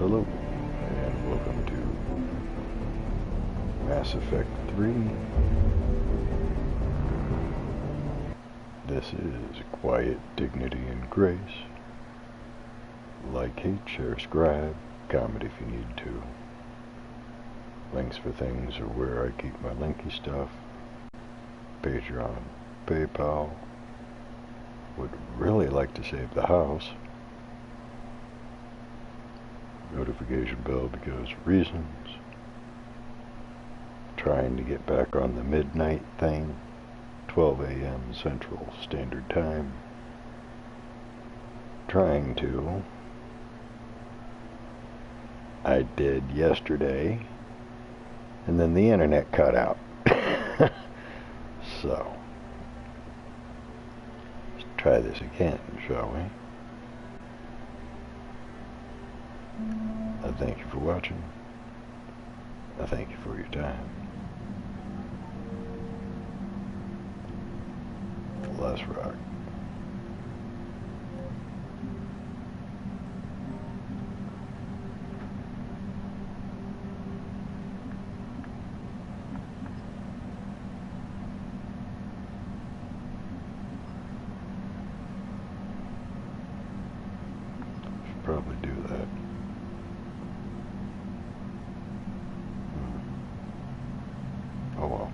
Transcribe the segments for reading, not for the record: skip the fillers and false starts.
Hello, and welcome to Mass Effect 3. This is Quiet Dignity and Grace. Like, hate, share, scribe, comment if you need to. Links for things are where I keep my linky stuff. Patreon, PayPal. Would really like to save the house. Notification bell because reasons. Trying to get back on the midnight thing. 12 a.m. Central Standard Time. Trying to. I did yesterday. And then the internet cut out. So. Let's try this again, shall we? I thank you for watching. I thank you for your time. Let's rock. Should probably do that. Oh well.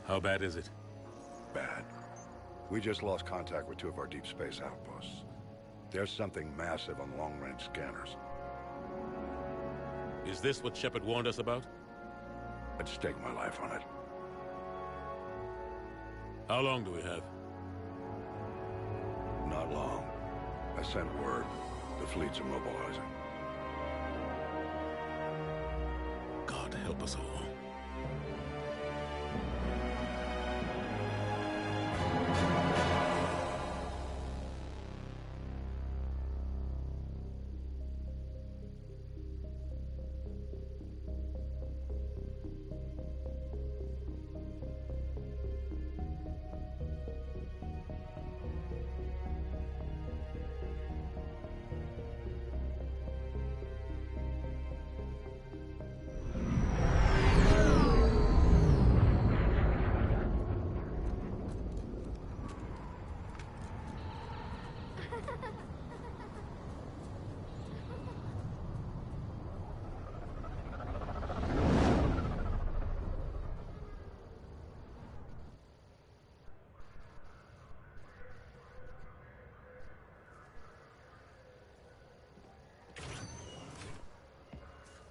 How bad is it? Bad. We just lost contact with two of our deep space outposts. There's something massive on long-range scanners. Is this what Shepard warned us about? I'd stake my life on it. How long do we have? Not long. I sent word. The fleet's immobilizing. God help us all.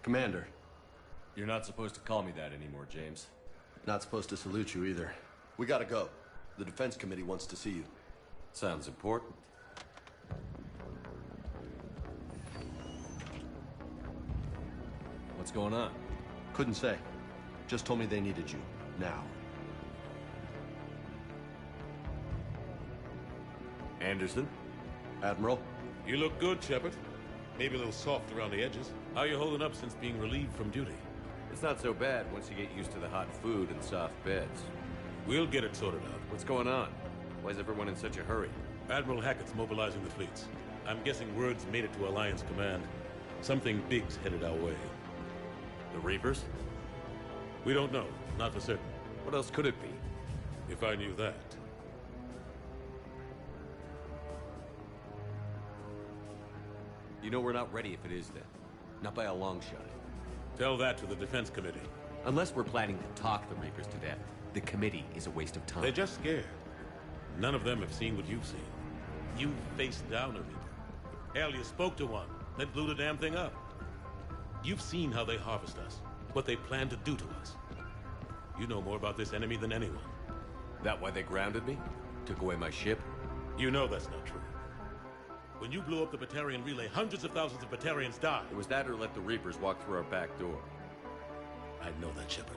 Commander. You're not supposed to call me that anymore, James. Not supposed to salute you either. We gotta go. The Defense Committee wants to see you. Sounds important. What's going on? Couldn't say. Just told me they needed you. Now. Anderson? Admiral? You look good, Shepard. Maybe a little soft around the edges. How you holding up since being relieved from duty? It's not so bad once you get used to the hot food and soft beds. We'll get it sorted out. What's going on? Why is everyone in such a hurry? Admiral Hackett's mobilizing the fleets. I'm guessing word's made it to Alliance Command. Something big's headed our way. The Reapers? We don't know. Not for certain. What else could it be? If I knew that. You know we're not ready if it is then. Not by a long shot. Tell that to the Defense Committee. Unless we're planning to talk the Reapers to death. The committee is a waste of time. They're just scared. None of them have seen what you've seen. You faced down a Reaper. Hell, you spoke to one, then blew the damn thing up. You've seen how they harvest us, what they plan to do to us. You know more about this enemy than anyone. That why they grounded me? Took away my ship? You know that's not true. When you blew up the Batarian relay, hundreds of thousands of Batarians died. It was that or let the Reapers walk through our back door. I know that, Shepard.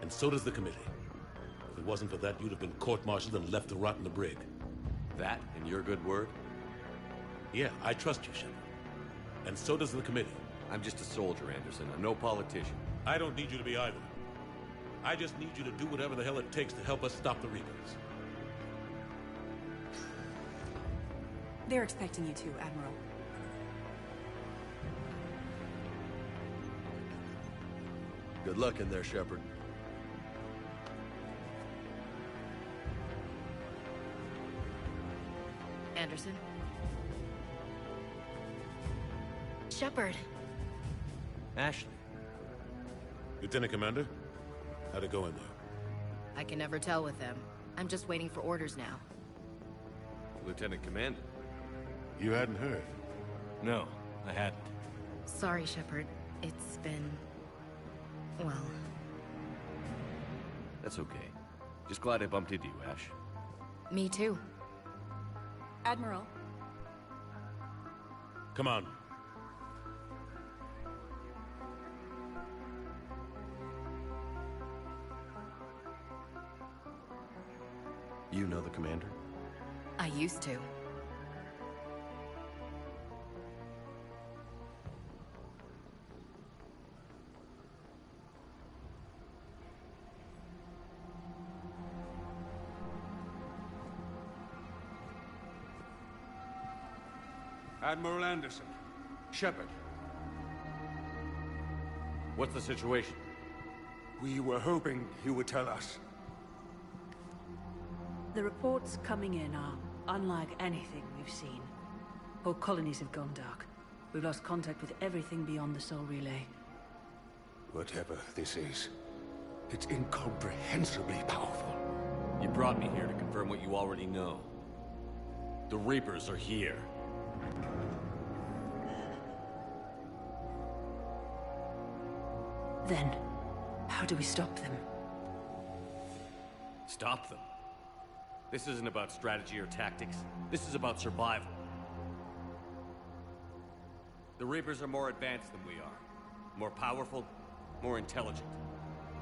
And so does the committee. If it wasn't for that, you'd have been court-martialed and left to rot in the brig. That and your good word? Yeah, I trust you, Shepard. And so does the committee. I'm just a soldier, Anderson. I'm no politician. I don't need you to be either. I just need you to do whatever the hell it takes to help us stop the Reapers. They're expecting you to, Admiral. Good luck in there, Shepard. Anderson? Shepard. Ashley. Lieutenant Commander, how'd it go in there? I can never tell with them. I'm just waiting for orders now. Lieutenant Commander. You hadn't heard. No, I hadn't. Sorry, Shepard. It's been... well... That's okay. Just glad I bumped into you, Ash. Me too. Admiral. Come on. You know the commander? I used to. Admiral Anderson. Shepard. What's the situation? We were hoping you would tell us. The reports coming in are unlike anything we've seen. Whole colonies have gone dark. We've lost contact with everything beyond the Soul Relay. Whatever this is, it's incomprehensibly powerful. You brought me here to confirm what you already know. The Reapers are here. Then, how do we stop them? Stop them? This isn't about strategy or tactics. This is about survival. The Reapers are more advanced than we are. More powerful, more intelligent.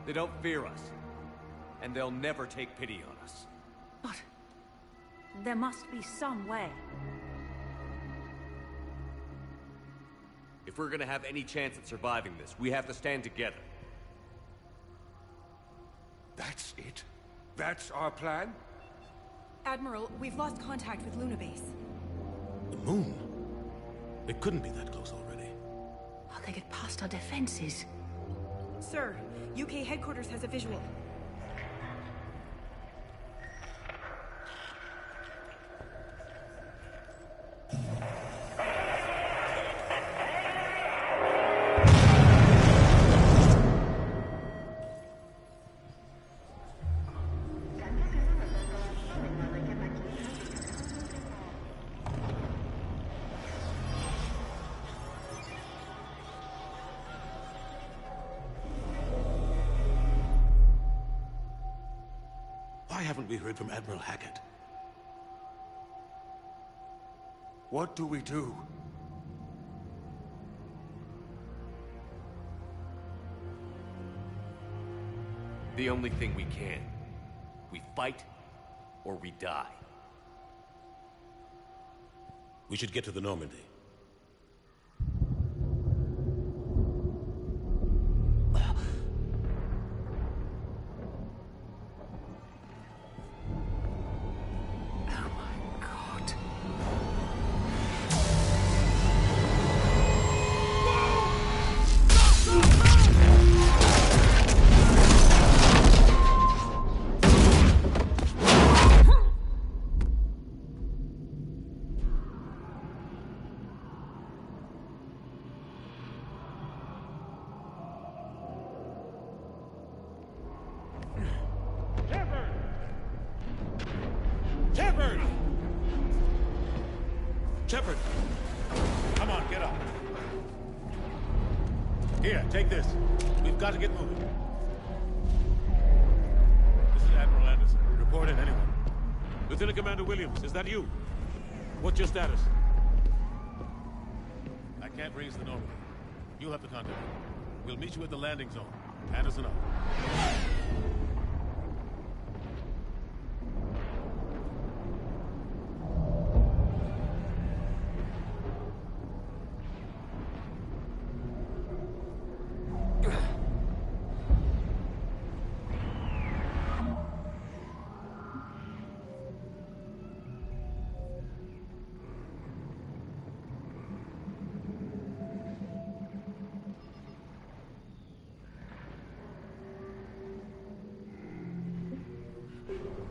They don't fear us. And they'll never take pity on us. But... there must be some way. If we're gonna have any chance at surviving this, we have to stand together. That's it? That's our plan? Admiral, we've lost contact with Luna Base. The moon? It couldn't be that close already. How they get past our defenses? Sir, UK headquarters has a visual. Why haven't we heard from Admiral Hackett? What do we do? The only thing we can. We fight, or we die. We should get to the Normandy. Shepard! Shepard! Come on, get up. Here, take this. We've got to get moving. This is Admiral Anderson. Report in, anyone. Lieutenant Commander Williams, is that you? What's your status? I can't raise the Normandy. You'll have to contact me. We'll meet you at the landing zone. Anderson up.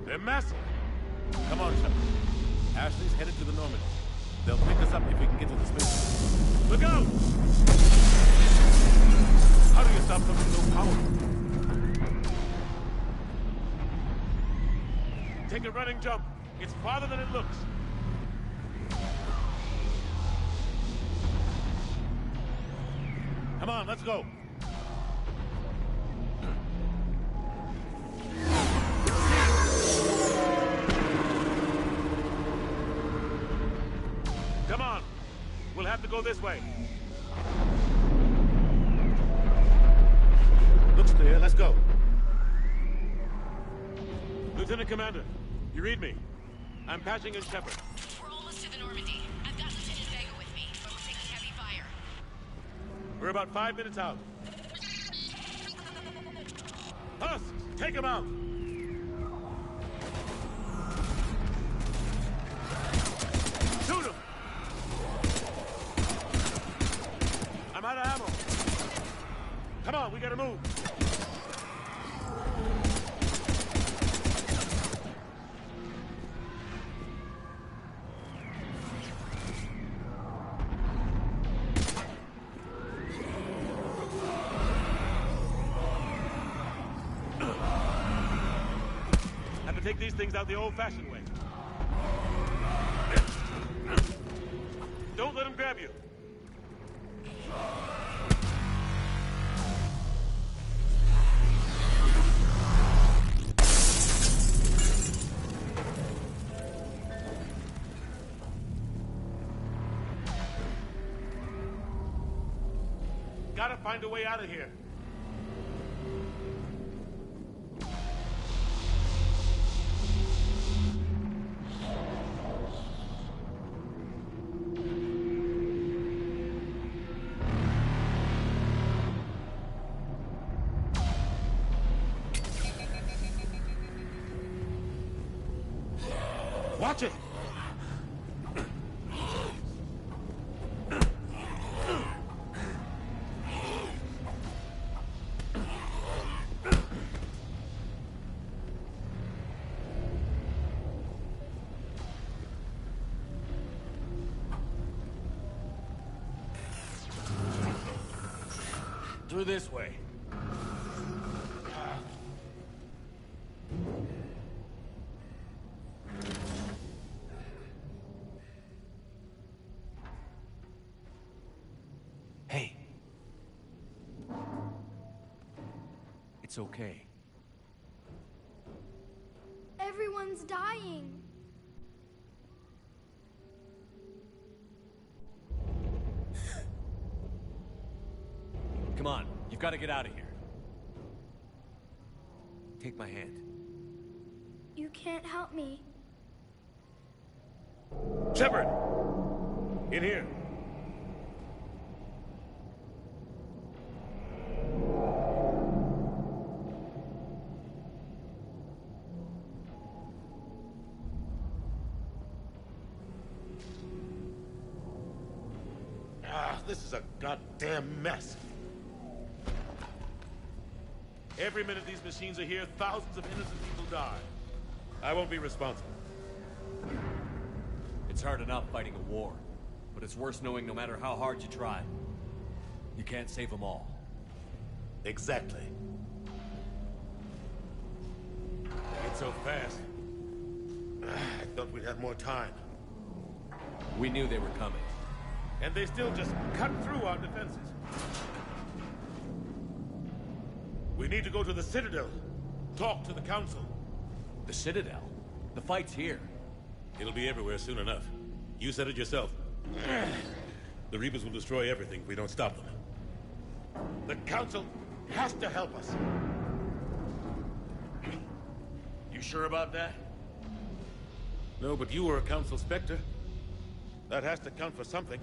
They're massive. Come on, Shepard. Ashley's headed to the Normandy. They'll pick us up if we can get to the space. Look out! How do you stop something so powerful? Take a running jump. It's farther than it looks. Come on, let's go. Come on. We'll have to go this way. Looks clear. Let's go. Lieutenant Commander, you read me? I'm patching in Shepard. We're almost to the Normandy. I've got Lieutenant Vega with me, but we're taking heavy fire. We're about 5 minutes out. Husks, take him out! Shoot him! I'm out of ammo. Come on, we gotta move. Have to take these things out the old-fashioned way. Don't let him grab you. Gotta find a way out of here. Watch it! Through this way. Hey. It's okay. Everyone's dying. Come on, you've got to get out of here. Take my hand. You can't help me. Shepard! In here. This is a goddamn mess. Every minute these machines are here, thousands of innocent people die. I won't be responsible. It's hard enough fighting a war, but it's worse knowing no matter how hard you try, you can't save them all. Exactly. It's so fast. I thought we'd have more time. We knew they were coming. And they still just cut through our defenses. We need to go to the Citadel. Talk to the Council. The Citadel? The fight's here. It'll be everywhere soon enough. You said it yourself. The Reapers will destroy everything if we don't stop them. The Council has to help us. You sure about that? No, but you were a Council Spectre. That has to count for something.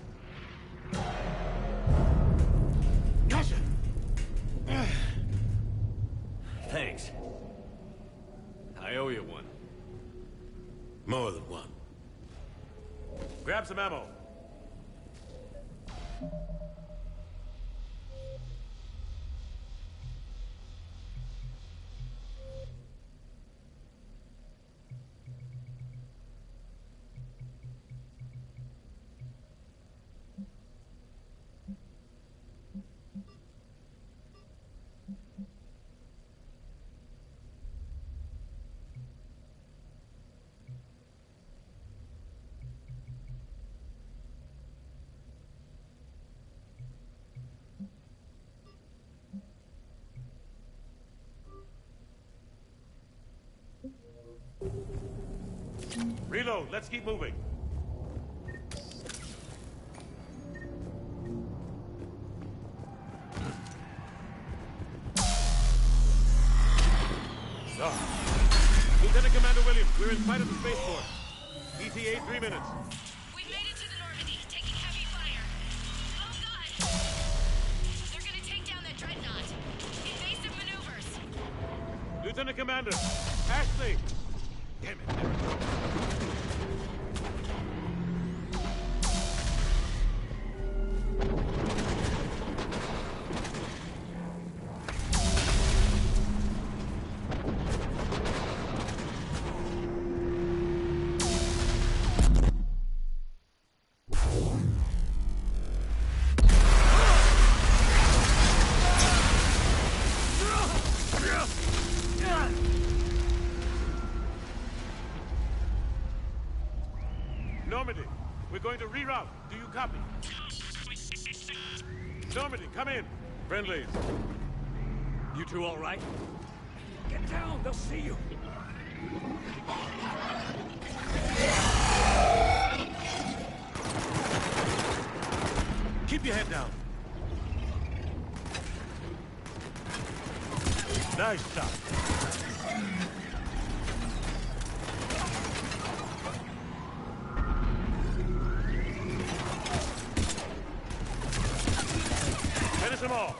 Gotcha! Thanks. I owe you one. More than one. Grab some ammo. Reload, let's keep moving. Lieutenant Commander Williams, we're in sight of the spaceport. ETA 3 minutes. We've made it to the Normandy, taking heavy fire. Oh god! They're gonna take down that dreadnought. Invasive maneuvers. Lieutenant Commander, Ashley! Damn it. Normandy, we're going to reroute. Do you copy? Normandy, come in. Friendlies. You two all right? Get down, they'll see you. Keep your head down. Nice shot. Finish them all.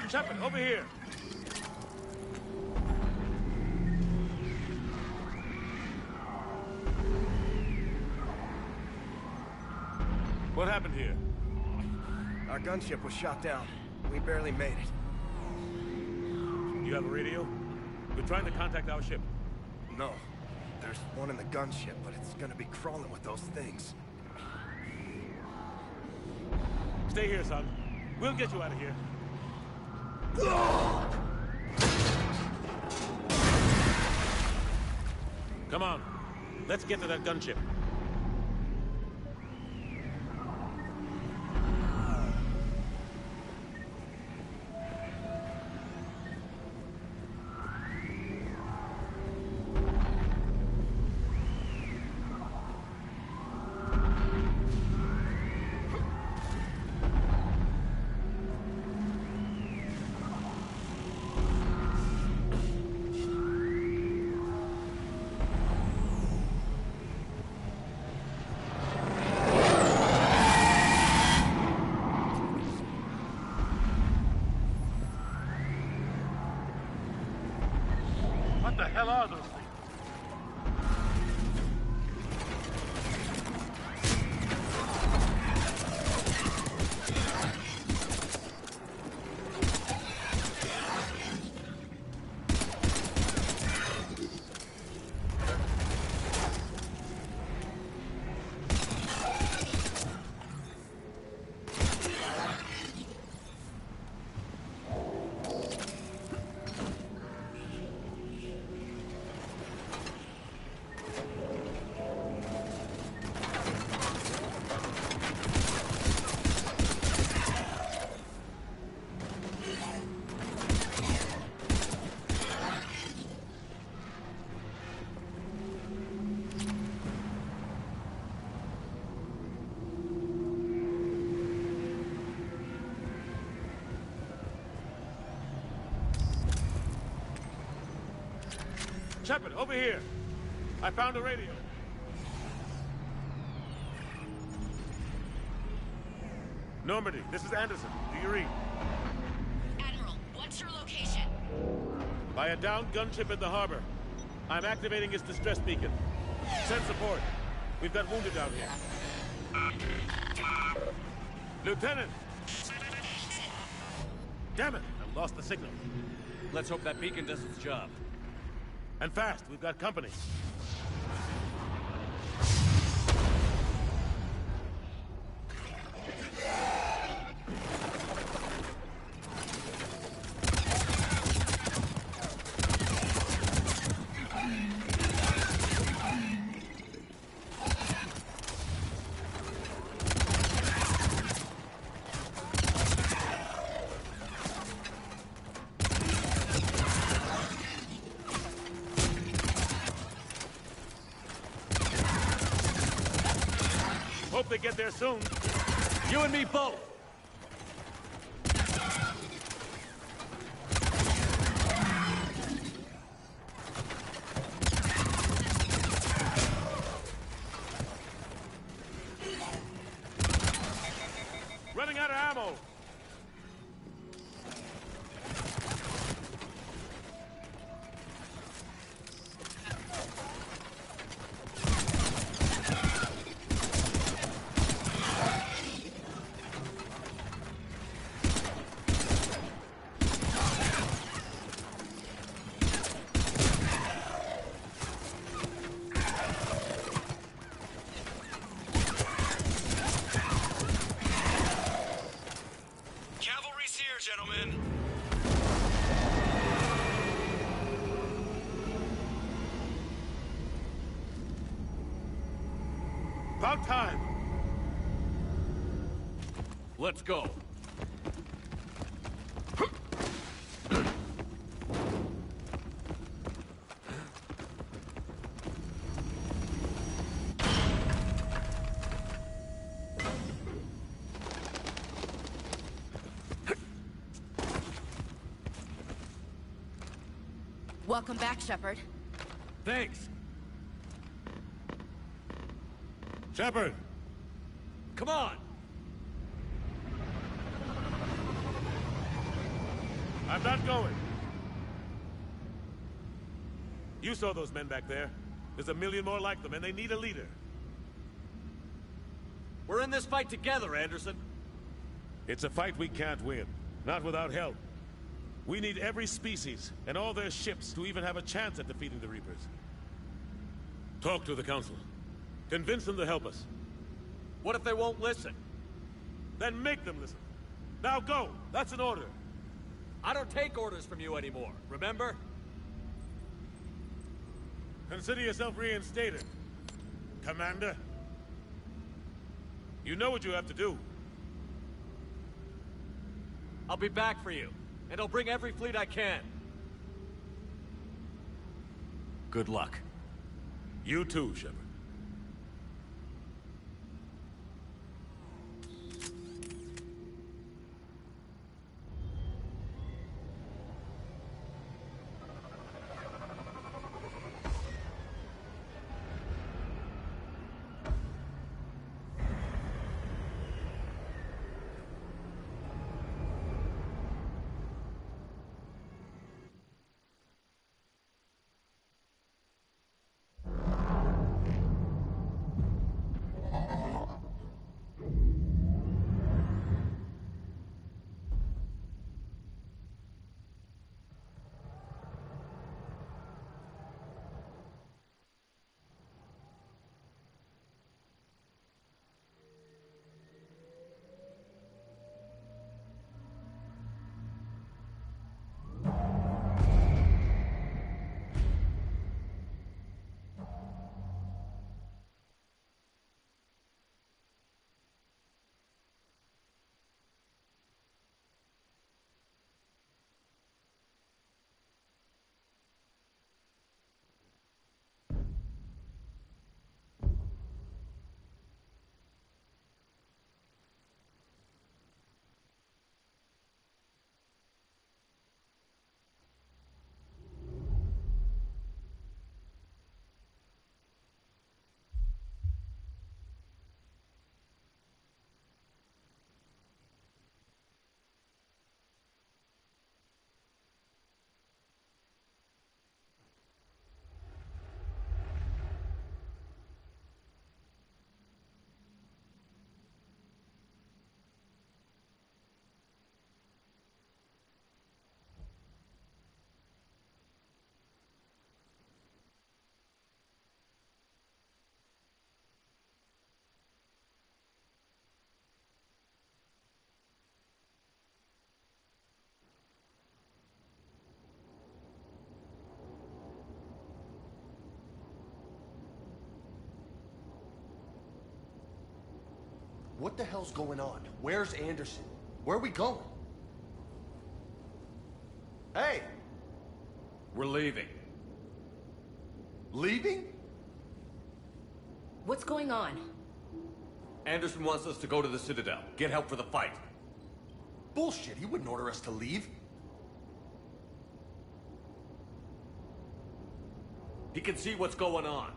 Shepard, over here. What happened here? Our gunship was shot down. We barely made it. You have a radio? We're trying to contact our ship. No. There's one in the gunship, but it's gonna be crawling with those things. Stay here, son. We'll get you out of here. Come on. Let's get to that gunship. What the hell are those things? Shepard, over here. I found a radio. Normandy, this is Anderson. Do you read? Admiral, what's your location? By a downed gunship in the harbor. I'm activating its distress beacon. Send support. We've got wounded down here. Lieutenant! Damn it! I've lost the signal. Let's hope that beacon does its job. And fast, we've got company. Hope they get there soon. You and me both! Running out of ammo. Cavalry's here, gentlemen. About time. Let's go. Welcome back, Shepard. Thanks. Shepard! Come on! I'm not going. You saw those men back there. There's a million more like them, and they need a leader. We're in this fight together, Anderson. It's a fight we can't win. Not without help. We need every species, and all their ships, to even have a chance at defeating the Reapers. Talk to the Council. Convince them to help us. What if they won't listen? Then make them listen. Now go! That's an order. I don't take orders from you anymore, remember? Consider yourself reinstated, Commander. You know what you have to do. I'll be back for you, and I'll bring every fleet I can. Good luck. You too, Shepard. What the hell's going on? Where's Anderson? Where are we going? Hey! We're leaving. Leaving? What's going on? Anderson wants us to go to the Citadel. Get help for the fight. Bullshit, he wouldn't order us to leave. He can see what's going on.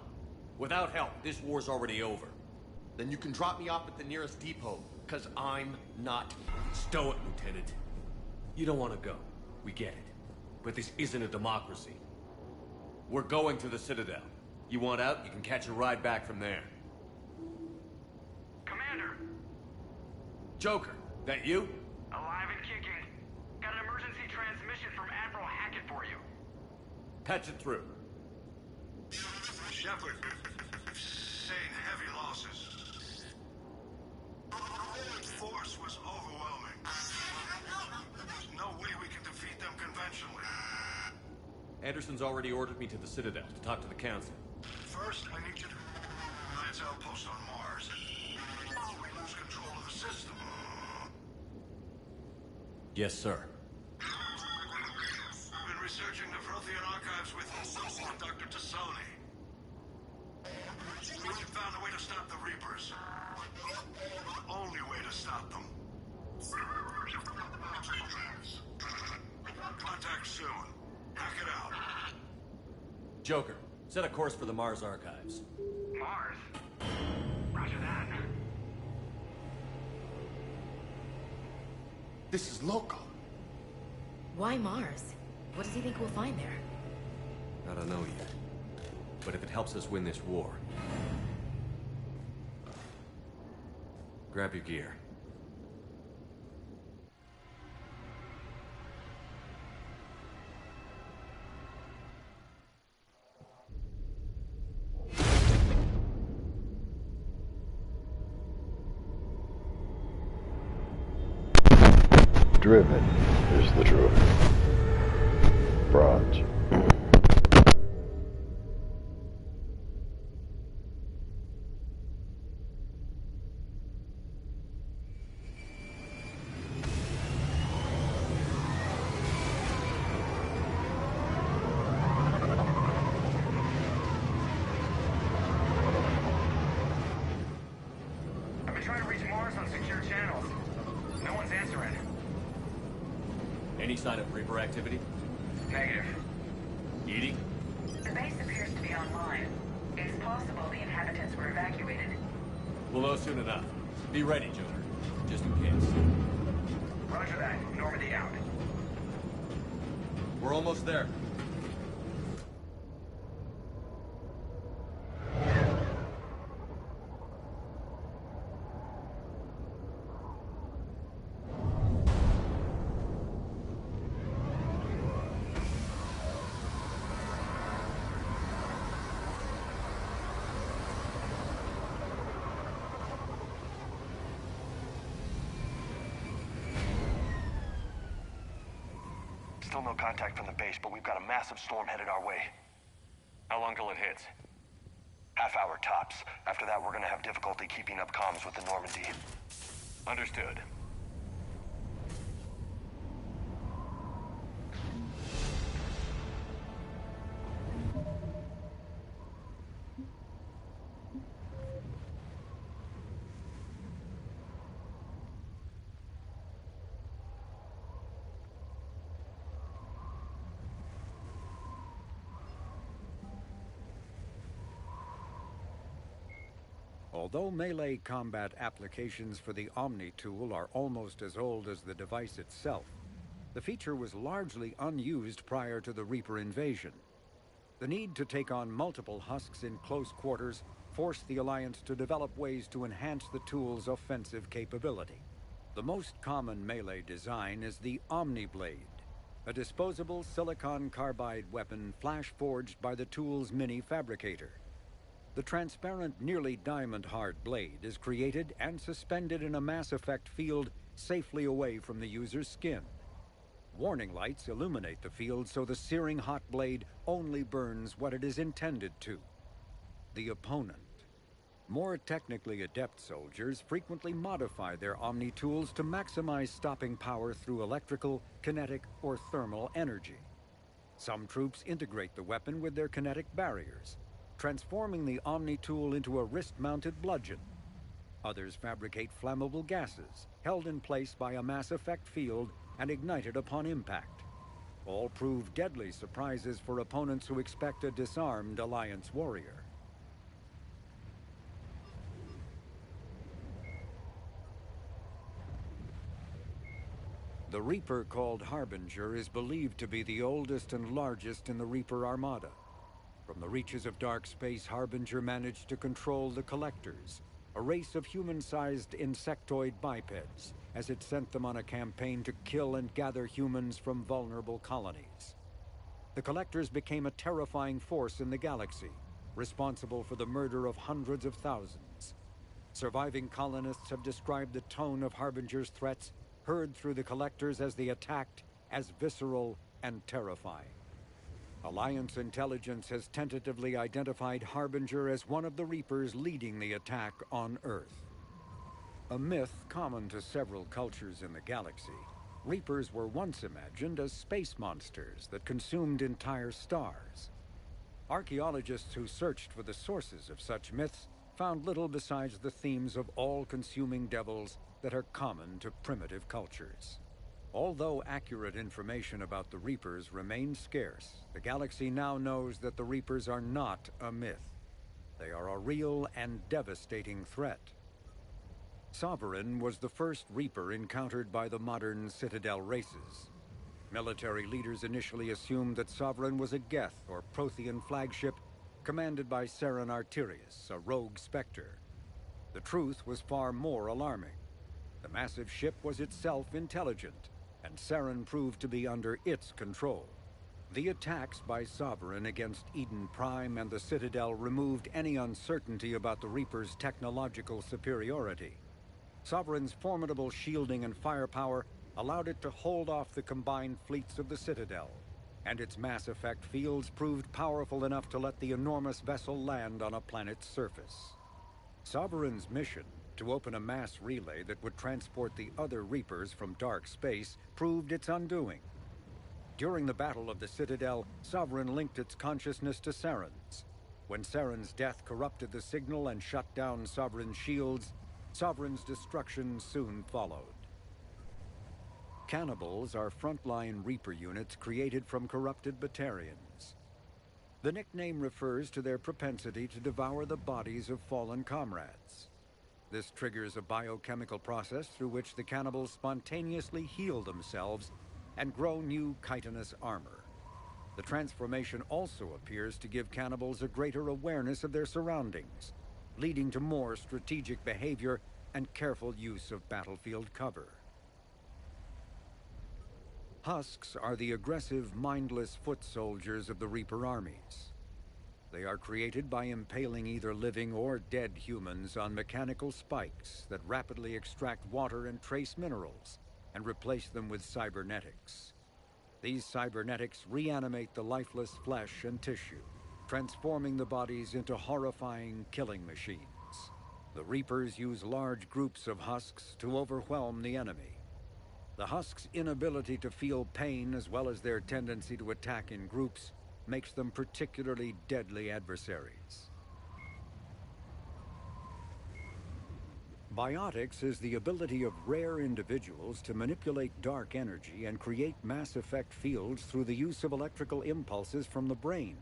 Without help, this war's already over. Then you can drop me off at the nearest depot, because I'm not. Stow it, Lieutenant. You don't want to go. We get it. But this isn't a democracy. We're going to the Citadel. You want out, you can catch a ride back from there. Commander! Joker, that you? Alive and kicking. Got an emergency transmission from Admiral Hackett for you. Patch it through. Shepard, sustained heavy losses. The force was overwhelming. There's no way we can defeat them conventionally. Anderson's already ordered me to the Citadel to talk to the Council. First, I need you to Alliance outpost on Mars. We lose control of the system. Yes, sir. We've been researching the Frothian archives with Dr. Tassoni. We found a way to stop the Reapers. The only way to stop them. Contact soon. Hack it out. Joker, set a course for the Mars archives. Mars? Roger that. This is loco. Why Mars? What does he think we'll find there? I don't know yet. But if it helps us win this war... Grab your gear. Driven is the truth. Bronze. I've been trying to reach Mars on secure channels. No one's answering. Any sign of Reaper activity? Negative. Eating? The base appears to be online. It's possible the inhabitants were evacuated. We'll know soon enough. Be ready, Joker. Just in case. Roger that. Normandy out. We're almost there. Still no contact from the base, but we've got a massive storm headed our way. How long till it hits? Half hour tops. After that, we're gonna have difficulty keeping up comms with the Normandy. Understood. Although melee combat applications for the Omni tool are almost as old as the device itself, the feature was largely unused prior to the Reaper invasion. The need to take on multiple husks in close quarters forced the Alliance to develop ways to enhance the tool's offensive capability. The most common melee design is the Omni Blade, a disposable silicon carbide weapon flash-forged by the tool's mini-fabricator. The transparent, nearly diamond-hard blade is created and suspended in a mass effect field safely away from the user's skin. Warning lights illuminate the field so the searing hot blade only burns what it is intended to: the opponent. More technically adept soldiers frequently modify their Omni tools to maximize stopping power through electrical, kinetic, or thermal energy. Some troops integrate the weapon with their kinetic barriers, transforming the Omni tool into a wrist-mounted bludgeon. Others fabricate flammable gases, held in place by a mass effect field and ignited upon impact. All prove deadly surprises for opponents who expect a disarmed Alliance warrior. The Reaper called Harbinger is believed to be the oldest and largest in the Reaper Armada. From the reaches of dark space, Harbinger managed to control the Collectors, a race of human-sized insectoid bipeds, as it sent them on a campaign to kill and gather humans from vulnerable colonies. The Collectors became a terrifying force in the galaxy, responsible for the murder of hundreds of thousands. Surviving colonists have described the tone of Harbinger's threats heard through the Collectors as they attacked as visceral and terrifying. Alliance intelligence has tentatively identified Harbinger as one of the Reapers leading the attack on Earth. A myth common to several cultures in the galaxy, Reapers were once imagined as space monsters that consumed entire stars. Archaeologists who searched for the sources of such myths found little besides the themes of all-consuming devils that are common to primitive cultures. Although accurate information about the Reapers remains scarce, the galaxy now knows that the Reapers are not a myth. They are a real and devastating threat. Sovereign was the first Reaper encountered by the modern Citadel races. Military leaders initially assumed that Sovereign was a Geth or Prothean flagship commanded by Saren Arterius, a rogue Spectre. The truth was far more alarming. The massive ship was itself intelligent, and Saren proved to be under its control. The attacks by Sovereign against Eden Prime and the Citadel removed any uncertainty about the Reaper's technological superiority. Sovereign's formidable shielding and firepower allowed it to hold off the combined fleets of the Citadel, and its mass effect fields proved powerful enough to let the enormous vessel land on a planet's surface. Sovereign's mission, to open a mass relay that would transport the other Reapers from dark space, proved its undoing. During the Battle of the Citadel, Sovereign linked its consciousness to Saren's. When Saren's death corrupted the signal and shut down Sovereign's shields, Sovereign's destruction soon followed. Cannibals are frontline Reaper units created from corrupted Batarians. The nickname refers to their propensity to devour the bodies of fallen comrades. This triggers a biochemical process through which the cannibals spontaneously heal themselves and grow new chitinous armor. The transformation also appears to give cannibals a greater awareness of their surroundings, leading to more strategic behavior and careful use of battlefield cover. Husks are the aggressive, mindless foot soldiers of the Reaper armies. They are created by impaling either living or dead humans on mechanical spikes that rapidly extract water and trace minerals and replace them with cybernetics. These cybernetics reanimate the lifeless flesh and tissue, transforming the bodies into horrifying killing machines. The Reapers use large groups of husks to overwhelm the enemy. The husks' inability to feel pain, as well as their tendency to attack in groups, makes them particularly deadly adversaries. Biotics is the ability of rare individuals to manipulate dark energy and create mass effect fields through the use of electrical impulses from the brain.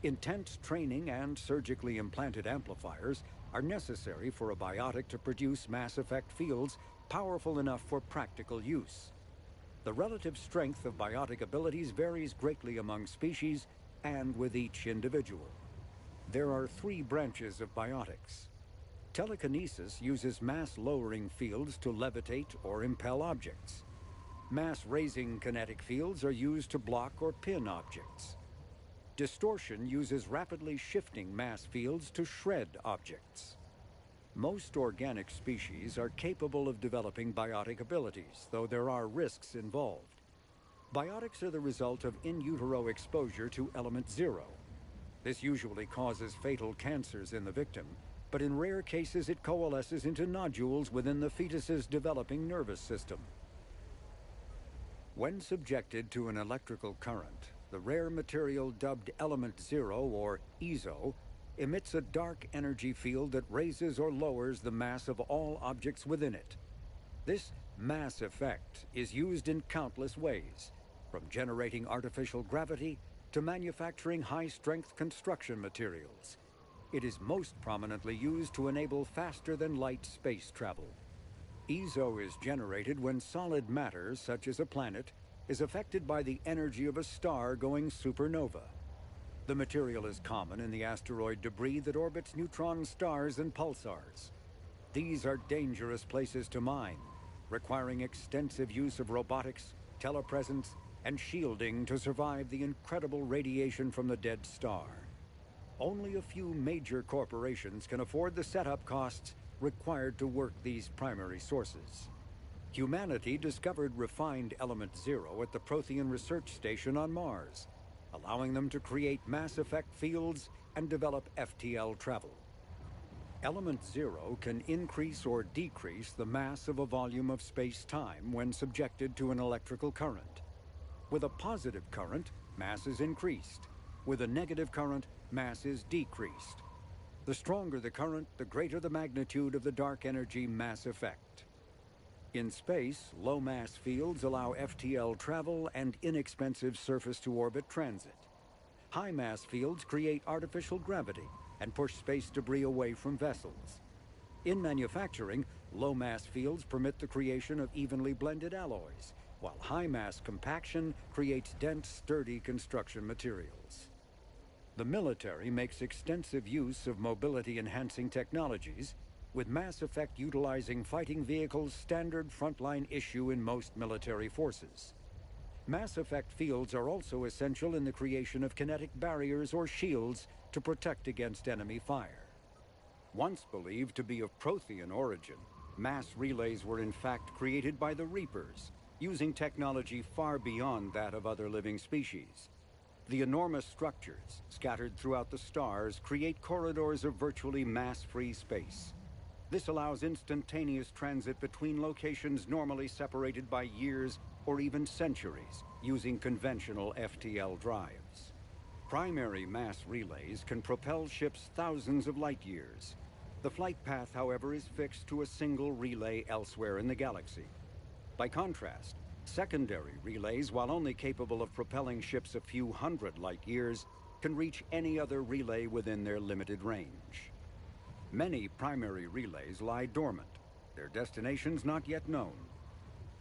Intense training and surgically implanted amplifiers are necessary for a biotic to produce mass effect fields powerful enough for practical use. The relative strength of biotic abilities varies greatly among species and with each individual. There are 3 branches of biotics. Telekinesis uses mass-lowering fields to levitate or impel objects. Mass-raising kinetic fields are used to block or pin objects. Distortion uses rapidly shifting mass fields to shred objects. Most organic species are capable of developing biotic abilities, though there are risks involved. Biotics are the result of in utero exposure to element 0. This usually causes fatal cancers in the victim, but in rare cases it coalesces into nodules within the fetus's developing nervous system. When subjected to an electrical current, the rare material dubbed Element Zero, or EZO, emits a dark energy field that raises or lowers the mass of all objects within it. This mass effect is used in countless ways, from generating artificial gravity to manufacturing high-strength construction materials. It is most prominently used to enable faster-than-light space travel. EZO is generated when solid matter, such as a planet, is affected by the energy of a star going supernova. The material is common in the asteroid debris that orbits neutron stars and pulsars. These are dangerous places to mine, requiring extensive use of robotics, telepresence, and shielding to survive the incredible radiation from the dead star. Only a few major corporations can afford the setup costs required to work these primary sources. Humanity discovered refined Element Zero at the Prothean Research Station on Mars, allowing them to create mass effect fields and develop FTL travel. Element Zero can increase or decrease the mass of a volume of space-time when subjected to an electrical current. With a positive current, mass is increased. With a negative current, mass is decreased. The stronger the current, the greater the magnitude of the dark energy mass effect. In space, low-mass fields allow FTL travel and inexpensive surface-to-orbit transit. High-mass fields create artificial gravity and push space debris away from vessels. In manufacturing, low-mass fields permit the creation of evenly blended alloys, while high-mass compaction creates dense, sturdy construction materials. The military makes extensive use of mobility-enhancing technologies, with Mass Effect utilizing fighting vehicles standard frontline issue in most military forces. Mass Effect fields are also essential in the creation of kinetic barriers or shields to protect against enemy fire. Once believed to be of Prothean origin, mass relays were in fact created by the Reapers, using technology far beyond that of other living species. The enormous structures, scattered throughout the stars, create corridors of virtually mass-free space. This allows instantaneous transit between locations normally separated by years or even centuries, using conventional FTL drives. Primary mass relays can propel ships thousands of light years. The flight path, however, is fixed to a single relay elsewhere in the galaxy. By contrast, secondary relays, while only capable of propelling ships a few hundred light years, can reach any other relay within their limited range. Many primary relays lie dormant, their destinations not yet known.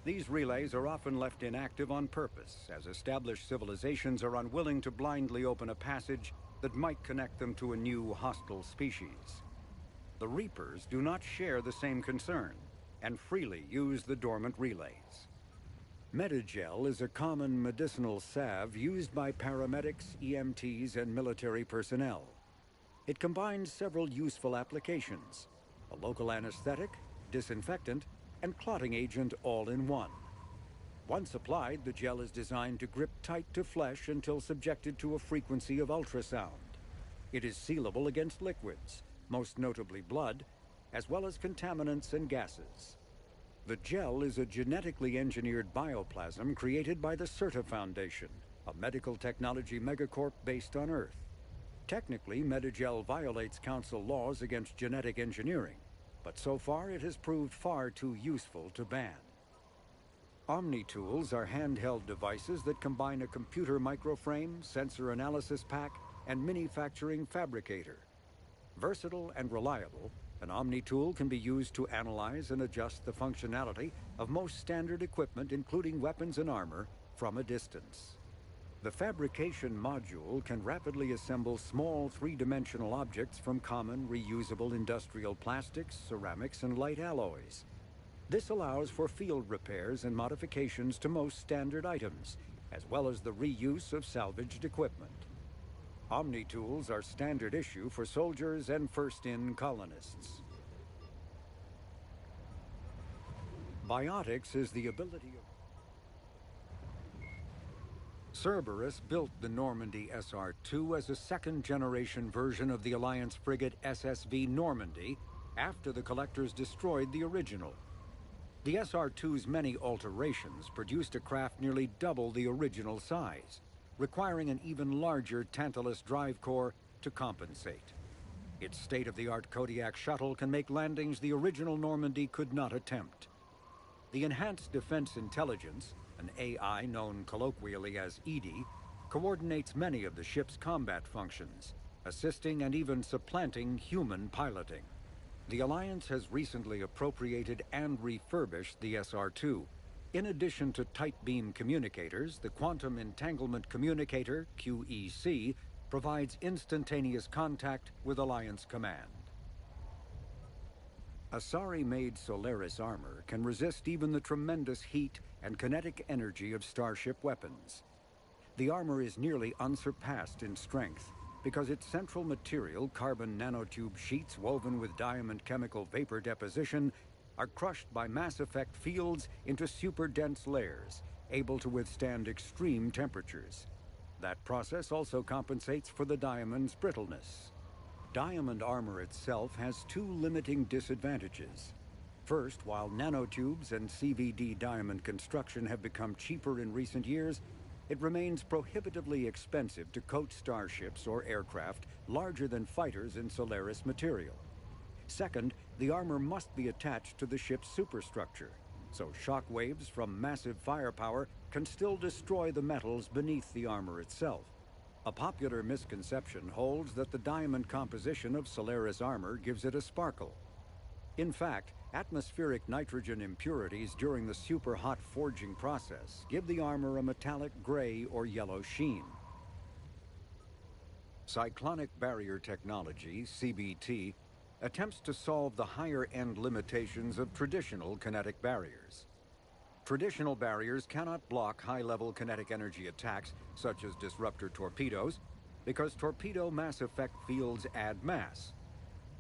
These relays are often left inactive on purpose, as established civilizations are unwilling to blindly open a passage that might connect them to a new hostile species. The Reapers do not share the same concern, and freely use the dormant relays. Metagel is a common medicinal salve used by paramedics, EMTs, and military personnel. It combines several useful applications: a local anesthetic, disinfectant, and clotting agent all in one. Once applied, the gel is designed to grip tight to flesh until subjected to a frequency of ultrasound. It is sealable against liquids, most notably blood, as well as contaminants and gases. The gel is a genetically engineered bioplasm created by the CERTA Foundation, a medical technology megacorp based on Earth. Technically, Metagel violates Council laws against genetic engineering, but so far it has proved far too useful to ban. Omni-tools are handheld devices that combine a computer microframe, sensor analysis pack, and manufacturing fabricator. Versatile and reliable, an Omni-tool can be used to analyze and adjust the functionality of most standard equipment, including weapons and armor, from a distance. The fabrication module can rapidly assemble small three-dimensional objects from common reusable industrial plastics, ceramics, and light alloys. This allows for field repairs and modifications to most standard items, as well as the reuse of salvaged equipment. Omni-tools are standard issue for soldiers and first-in colonists. Biotics is the ability of... Cerberus built the Normandy SR-2 as a second-generation version of the Alliance frigate SSV Normandy after the Collectors destroyed the original. The SR-2's many alterations produced a craft nearly double the original size, requiring an even larger Tantalus drive core to compensate. Its state-of-the-art Kodiak shuttle can make landings the original Normandy could not attempt. The Enhanced Defense Intelligence, an AI known colloquially as EDI, coordinates many of the ship's combat functions, assisting and even supplanting human piloting. The Alliance has recently appropriated and refurbished the SR-2. In addition to tight beam communicators, the Quantum Entanglement Communicator, QEC, provides instantaneous contact with Alliance Command. Asari-made Solaris armor can resist even the tremendous heat and kinetic energy of starship weapons. The armor is nearly unsurpassed in strength because its central material, carbon nanotube sheets woven with diamond chemical vapor deposition, are crushed by mass effect fields into super-dense layers, able to withstand extreme temperatures. That process also compensates for the diamond's brittleness. Diamond armor itself has two limiting disadvantages. First, while nanotubes and CVD diamond construction have become cheaper in recent years, it remains prohibitively expensive to coat starships or aircraft larger than fighters in Solaris material. Second, the armor must be attached to the ship's superstructure, so shock waves from massive firepower can still destroy the metals beneath the armor itself. A popular misconception holds that the diamond composition of Solaris armor gives it a sparkle. In fact, atmospheric nitrogen impurities during the super-hot forging process give the armor a metallic gray or yellow sheen. Cyclonic barrier technology, CBT, attempts to solve the higher-end limitations of traditional kinetic barriers. Traditional barriers cannot block high-level kinetic energy attacks, such as disruptor torpedoes, because torpedo mass effect fields add mass.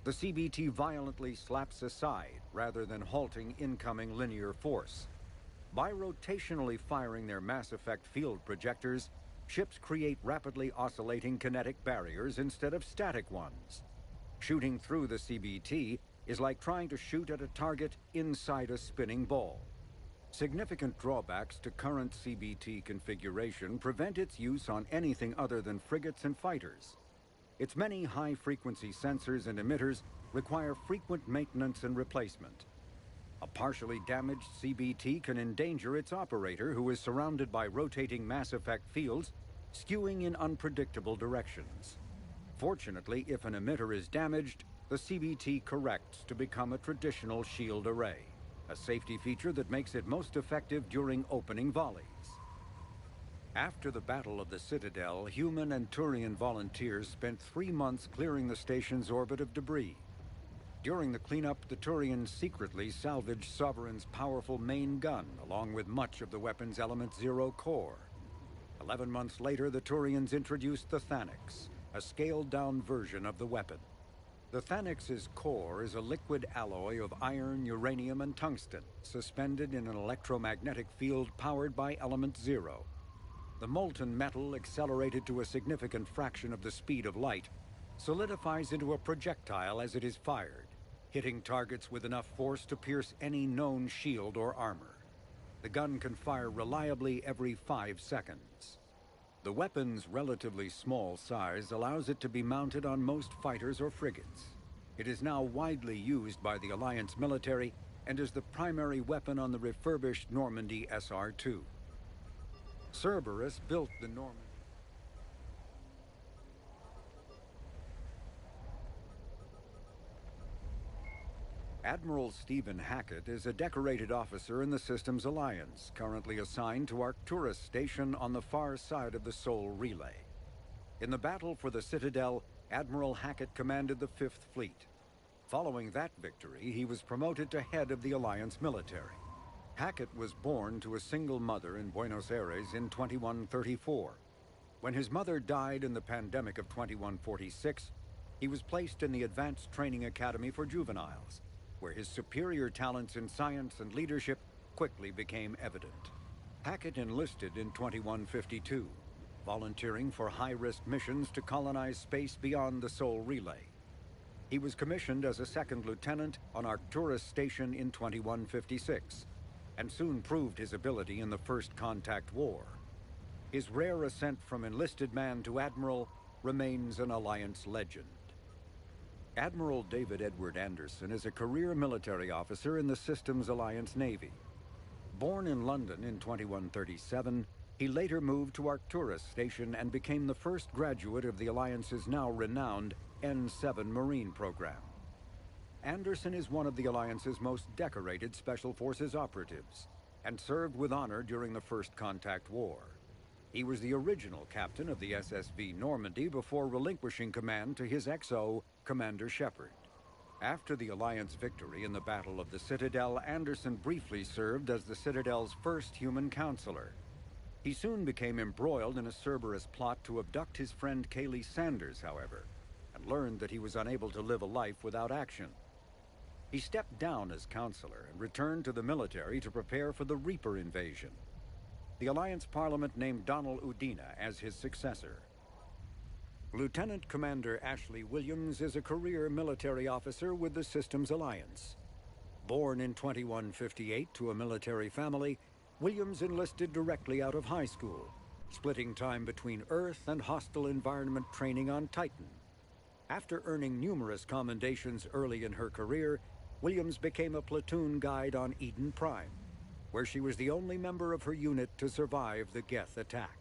The CBT violently slaps aside, rather than halting incoming linear force. By rotationally firing their mass effect field projectors, ships create rapidly oscillating kinetic barriers instead of static ones. Shooting through the CBT is like trying to shoot at a target inside a spinning ball. Significant drawbacks to current CBT configuration prevent its use on anything other than frigates and fighters. Its many high-frequency sensors and emitters require frequent maintenance and replacement. A partially damaged CBT can endanger its operator, who is surrounded by rotating mass effect fields, skewing in unpredictable directions. Fortunately, if an emitter is damaged, the CBT corrects to become a traditional shield array, a safety feature that makes it most effective during opening volleys. After the Battle of the Citadel, human and Turian volunteers spent 3 months clearing the station's orbit of debris. During the cleanup, the Turians secretly salvaged Sovereign's powerful main gun, along with much of the weapon's Element Zero core. 11 months later, the Turians introduced the Thanix, a scaled-down version of the weapon. The Thanix's core is a liquid alloy of iron, uranium, and tungsten, suspended in an electromagnetic field powered by Element Zero. The molten metal, accelerated to a significant fraction of the speed of light, solidifies into a projectile as it is fired, hitting targets with enough force to pierce any known shield or armor. The gun can fire reliably every 5 seconds. The weapon's relatively small size allows it to be mounted on most fighters or frigates. It is now widely used by the Alliance military and is the primary weapon on the refurbished Normandy SR-2. Cerberus built the Normandy. Admiral Stephen Hackett is a decorated officer in the Systems Alliance, currently assigned to Arcturus Station on the far side of the Sol Relay. In the battle for the Citadel, Admiral Hackett commanded the 5th Fleet. Following that victory, he was promoted to head of the Alliance military. Hackett was born to a single mother in Buenos Aires in 2134. When his mother died in the pandemic of 2146, he was placed in the Advanced Training Academy for Juveniles, where his superior talents in science and leadership quickly became evident. Hackett enlisted in 2152, volunteering for high-risk missions to colonize space beyond the Sol Relay. He was commissioned as a second lieutenant on Arcturus Station in 2156, and soon proved his ability in the First Contact War. His rare ascent from enlisted man to admiral remains an Alliance legend. Admiral David Edward Anderson is a career military officer in the Systems Alliance Navy. Born in London in 2137, he later moved to Arcturus Station and became the first graduate of the Alliance's now renowned N-7 Marine program. Anderson is one of the Alliance's most decorated Special Forces operatives and served with honor during the First Contact War. He was the original captain of the SSV Normandy before relinquishing command to his XO, Commander Shepard. After the Alliance victory in the Battle of the Citadel, Anderson briefly served as the Citadel's first human counselor. He soon became embroiled in a Cerberus plot to abduct his friend Kaylee Sanders, however, and learned that he was unable to live a life without action. He stepped down as counselor and returned to the military to prepare for the Reaper invasion. The Alliance Parliament named Donald Udina as his successor. Lieutenant Commander Ashley Williams is a career military officer with the Systems Alliance. Born in 2158 to a military family, Williams enlisted directly out of high school, splitting time between Earth and hostile environment training on Titan. After earning numerous commendations early in her career, Williams became a platoon guide on Eden Prime, where she was the only member of her unit to survive the Geth attack.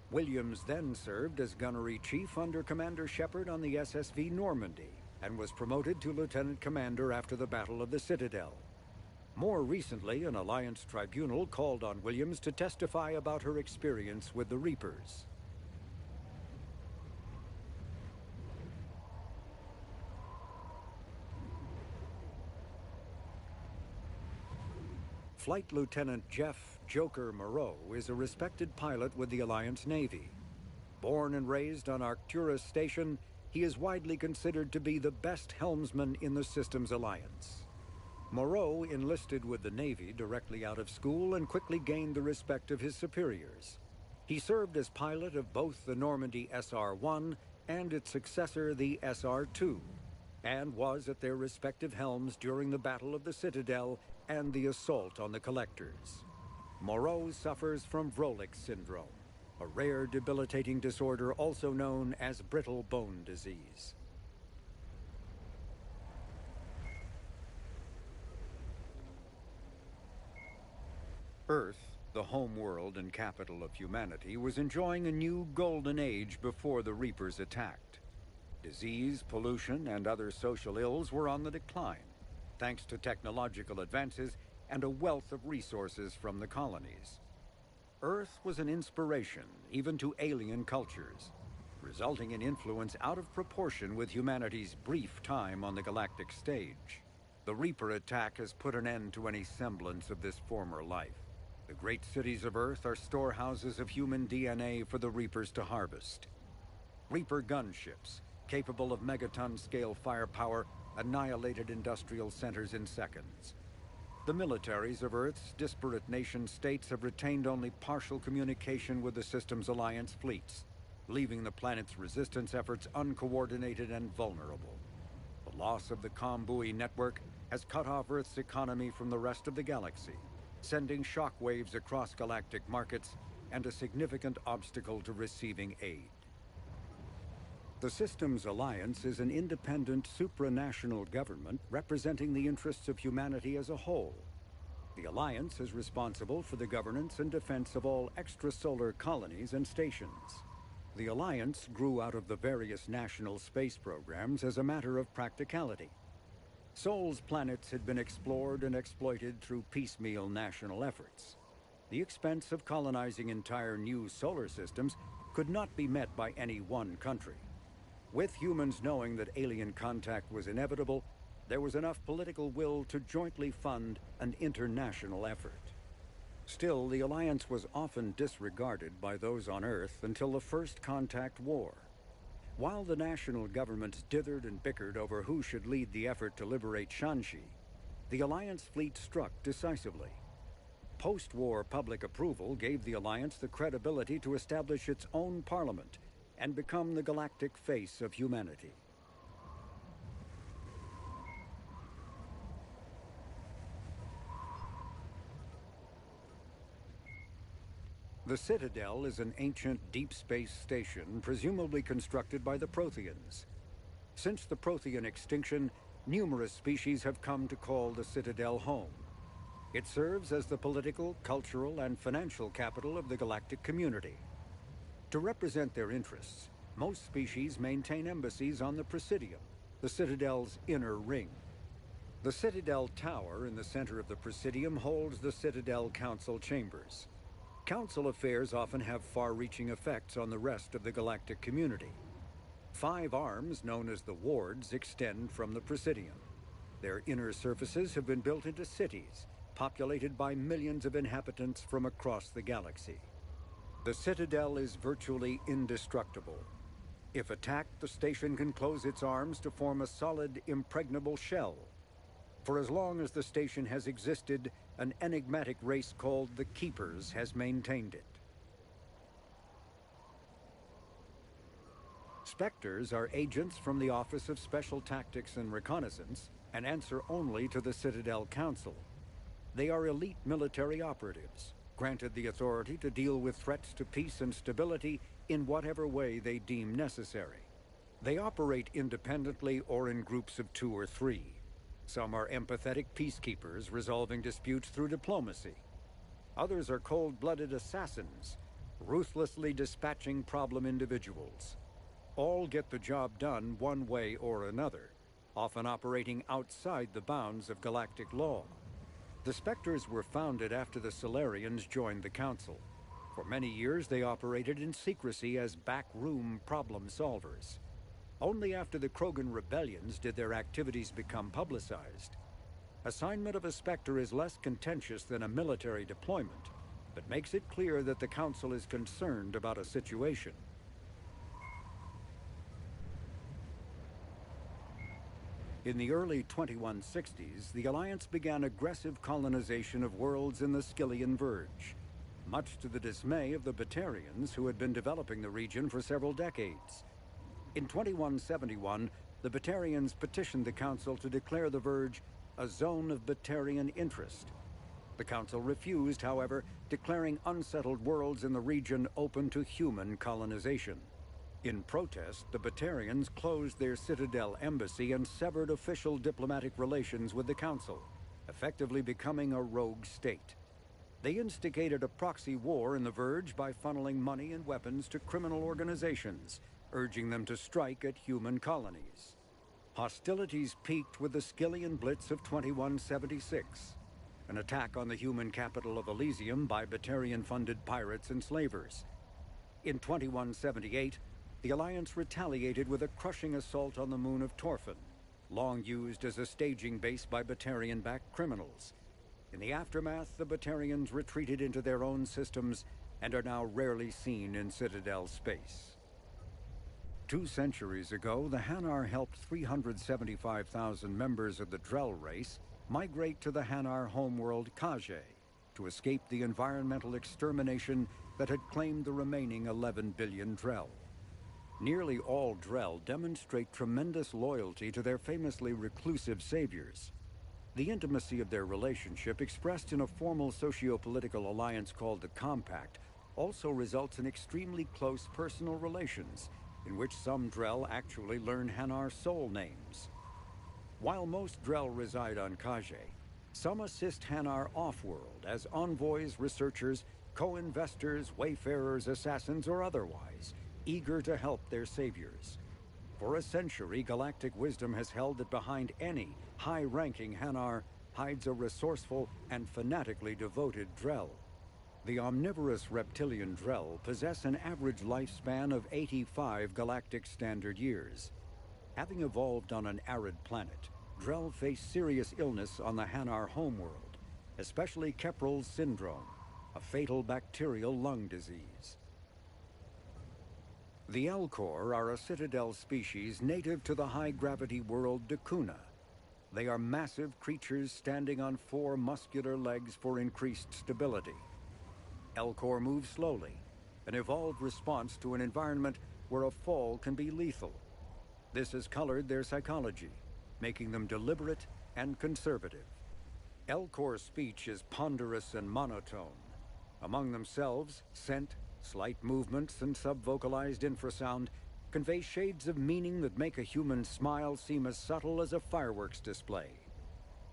Williams then served as gunnery chief under Commander Shepard on the SSV Normandy and was promoted to lieutenant commander after the Battle of the Citadel. More recently, an Alliance tribunal called on Williams to testify about her experience with the Reapers. Flight Lieutenant Jeff "Joker" Moreau is a respected pilot with the Alliance Navy. Born and raised on Arcturus Station, he is widely considered to be the best helmsman in the Systems Alliance. Moreau enlisted with the Navy directly out of school and quickly gained the respect of his superiors. He served as pilot of both the Normandy SR-1 and its successor, the SR-2, and was at their respective helms during the Battle of the Citadel and the assault on the Collectors. Moreau suffers from Vrolik syndrome, a rare debilitating disorder also known as brittle bone disease. Earth, the home world and capital of humanity, was enjoying a new golden age before the Reapers attacked. Disease, pollution, and other social ills were on the decline, thanks to technological advances and a wealth of resources from the colonies. Earth was an inspiration even to alien cultures, resulting in influence out of proportion with humanity's brief time on the galactic stage. The Reaper attack has put an end to any semblance of this former life. The great cities of Earth are storehouses of human DNA for the Reapers to harvest. Reaper gunships, capable of megaton-scale firepower, annihilated industrial centers in seconds. The militaries of Earth's disparate nation-states have retained only partial communication with the Systems Alliance fleets, leaving the planet's resistance efforts uncoordinated and vulnerable. The loss of the comm buoy network has cut off Earth's economy from the rest of the galaxy, sending shockwaves across galactic markets and a significant obstacle to receiving aid. The Systems Alliance is an independent supranational government representing the interests of humanity as a whole. The Alliance is responsible for the governance and defense of all extrasolar colonies and stations. The Alliance grew out of the various national space programs as a matter of practicality. Sol's planets had been explored and exploited through piecemeal national efforts. The expense of colonizing entire new solar systems could not be met by any one country. With humans knowing that alien contact was inevitable, there was enough political will to jointly fund an international effort. Still, the Alliance was often disregarded by those on Earth until the First Contact War. While the national governments dithered and bickered over who should lead the effort to liberate Shanxi, the Alliance fleet struck decisively. Post-war public approval gave the Alliance the credibility to establish its own parliament and become the galactic face of humanity. The Citadel is an ancient deep space station presumably constructed by the Protheans. Since the Prothean extinction, numerous species have come to call the Citadel home. It serves as the political, cultural, and financial capital of the galactic community. To represent their interests, most species maintain embassies on the Presidium, the Citadel's inner ring. The Citadel Tower in the center of the Presidium holds the Citadel Council chambers. Council affairs often have far-reaching effects on the rest of the galactic community. 5 arms, known as the wards, extend from the Presidium. Their inner surfaces have been built into cities, populated by millions of inhabitants from across the galaxy. The Citadel is virtually indestructible. If attacked, the station can close its arms to form a solid, impregnable shell. For as long as the station has existed, an enigmatic race called the Keepers has maintained it. Spectres are agents from the Office of Special Tactics and Reconnaissance and answer only to the Citadel Council. They are elite military operatives, granted the authority to deal with threats to peace and stability in whatever way they deem necessary. They operate independently or in groups of 2 or 3. Some are empathetic peacekeepers resolving disputes through diplomacy. Others are cold-blooded assassins, ruthlessly dispatching problem individuals. All get the job done one way or another, often operating outside the bounds of galactic law. The Spectres were founded after the Solarians joined the Council. For many years, they operated in secrecy as backroom problem solvers. Only after the Krogan rebellions did their activities become publicized. Assignment of a Spectre is less contentious than a military deployment, but makes it clear that the Council is concerned about a situation. In the early 2160s, the Alliance began aggressive colonization of worlds in the Skyllian Verge, much to the dismay of the Batarians, who had been developing the region for several decades. In 2171, the Batarians petitioned the Council to declare the Verge a zone of Batarian interest. The Council refused, however, declaring unsettled worlds in the region open to human colonization. In protest, the Batarians closed their Citadel embassy and severed official diplomatic relations with the Council, effectively becoming a rogue state. They instigated a proxy war in the Verge by funneling money and weapons to criminal organizations, urging them to strike at human colonies. Hostilities peaked with the Skyllian Blitz of 2176, an attack on the human capital of Elysium by Batarian-funded pirates and slavers. In 2178, the Alliance retaliated with a crushing assault on the moon of Torfan, long used as a staging base by Batarian-backed criminals. In the aftermath, the Batarians retreated into their own systems and are now rarely seen in Citadel space. 2 centuries ago, the Hanar helped 375,000 members of the Drell race migrate to the Hanar homeworld QDaG-D to escape the environmental extermination that had claimed the remaining 11 billion Drell. Nearly all Drell demonstrate tremendous loyalty to their famously reclusive saviors. The intimacy of their relationship, expressed in a formal socio-political alliance called the Compact, also results in extremely close personal relations, in which some Drell actually learn Hanar soul names. While most Drell reside on QDaG-D, some assist Hanar off-world as envoys, researchers, co-investors, wayfarers, assassins, or otherwise, eager to help their saviors. For a century, galactic wisdom has held that behind any high-ranking Hanar hides a resourceful and fanatically devoted Drell. The omnivorous reptilian Drell possess an average lifespan of 85 galactic standard years. Having evolved on an arid planet, Drell face serious illness on the Hanar homeworld, especially Kepral's syndrome, a fatal bacterial lung disease. The Elcor are a Citadel species native to the high-gravity world Dakuna. They are massive creatures standing on 4 muscular legs for increased stability. Elcor move slowly, an evolved response to an environment where a fall can be lethal. This has colored their psychology, making them deliberate and conservative. Elcor's speech is ponderous and monotone. Among themselves, scent, slight movements, and subvocalized infrasound convey shades of meaning that make a human smile seem as subtle as a fireworks display.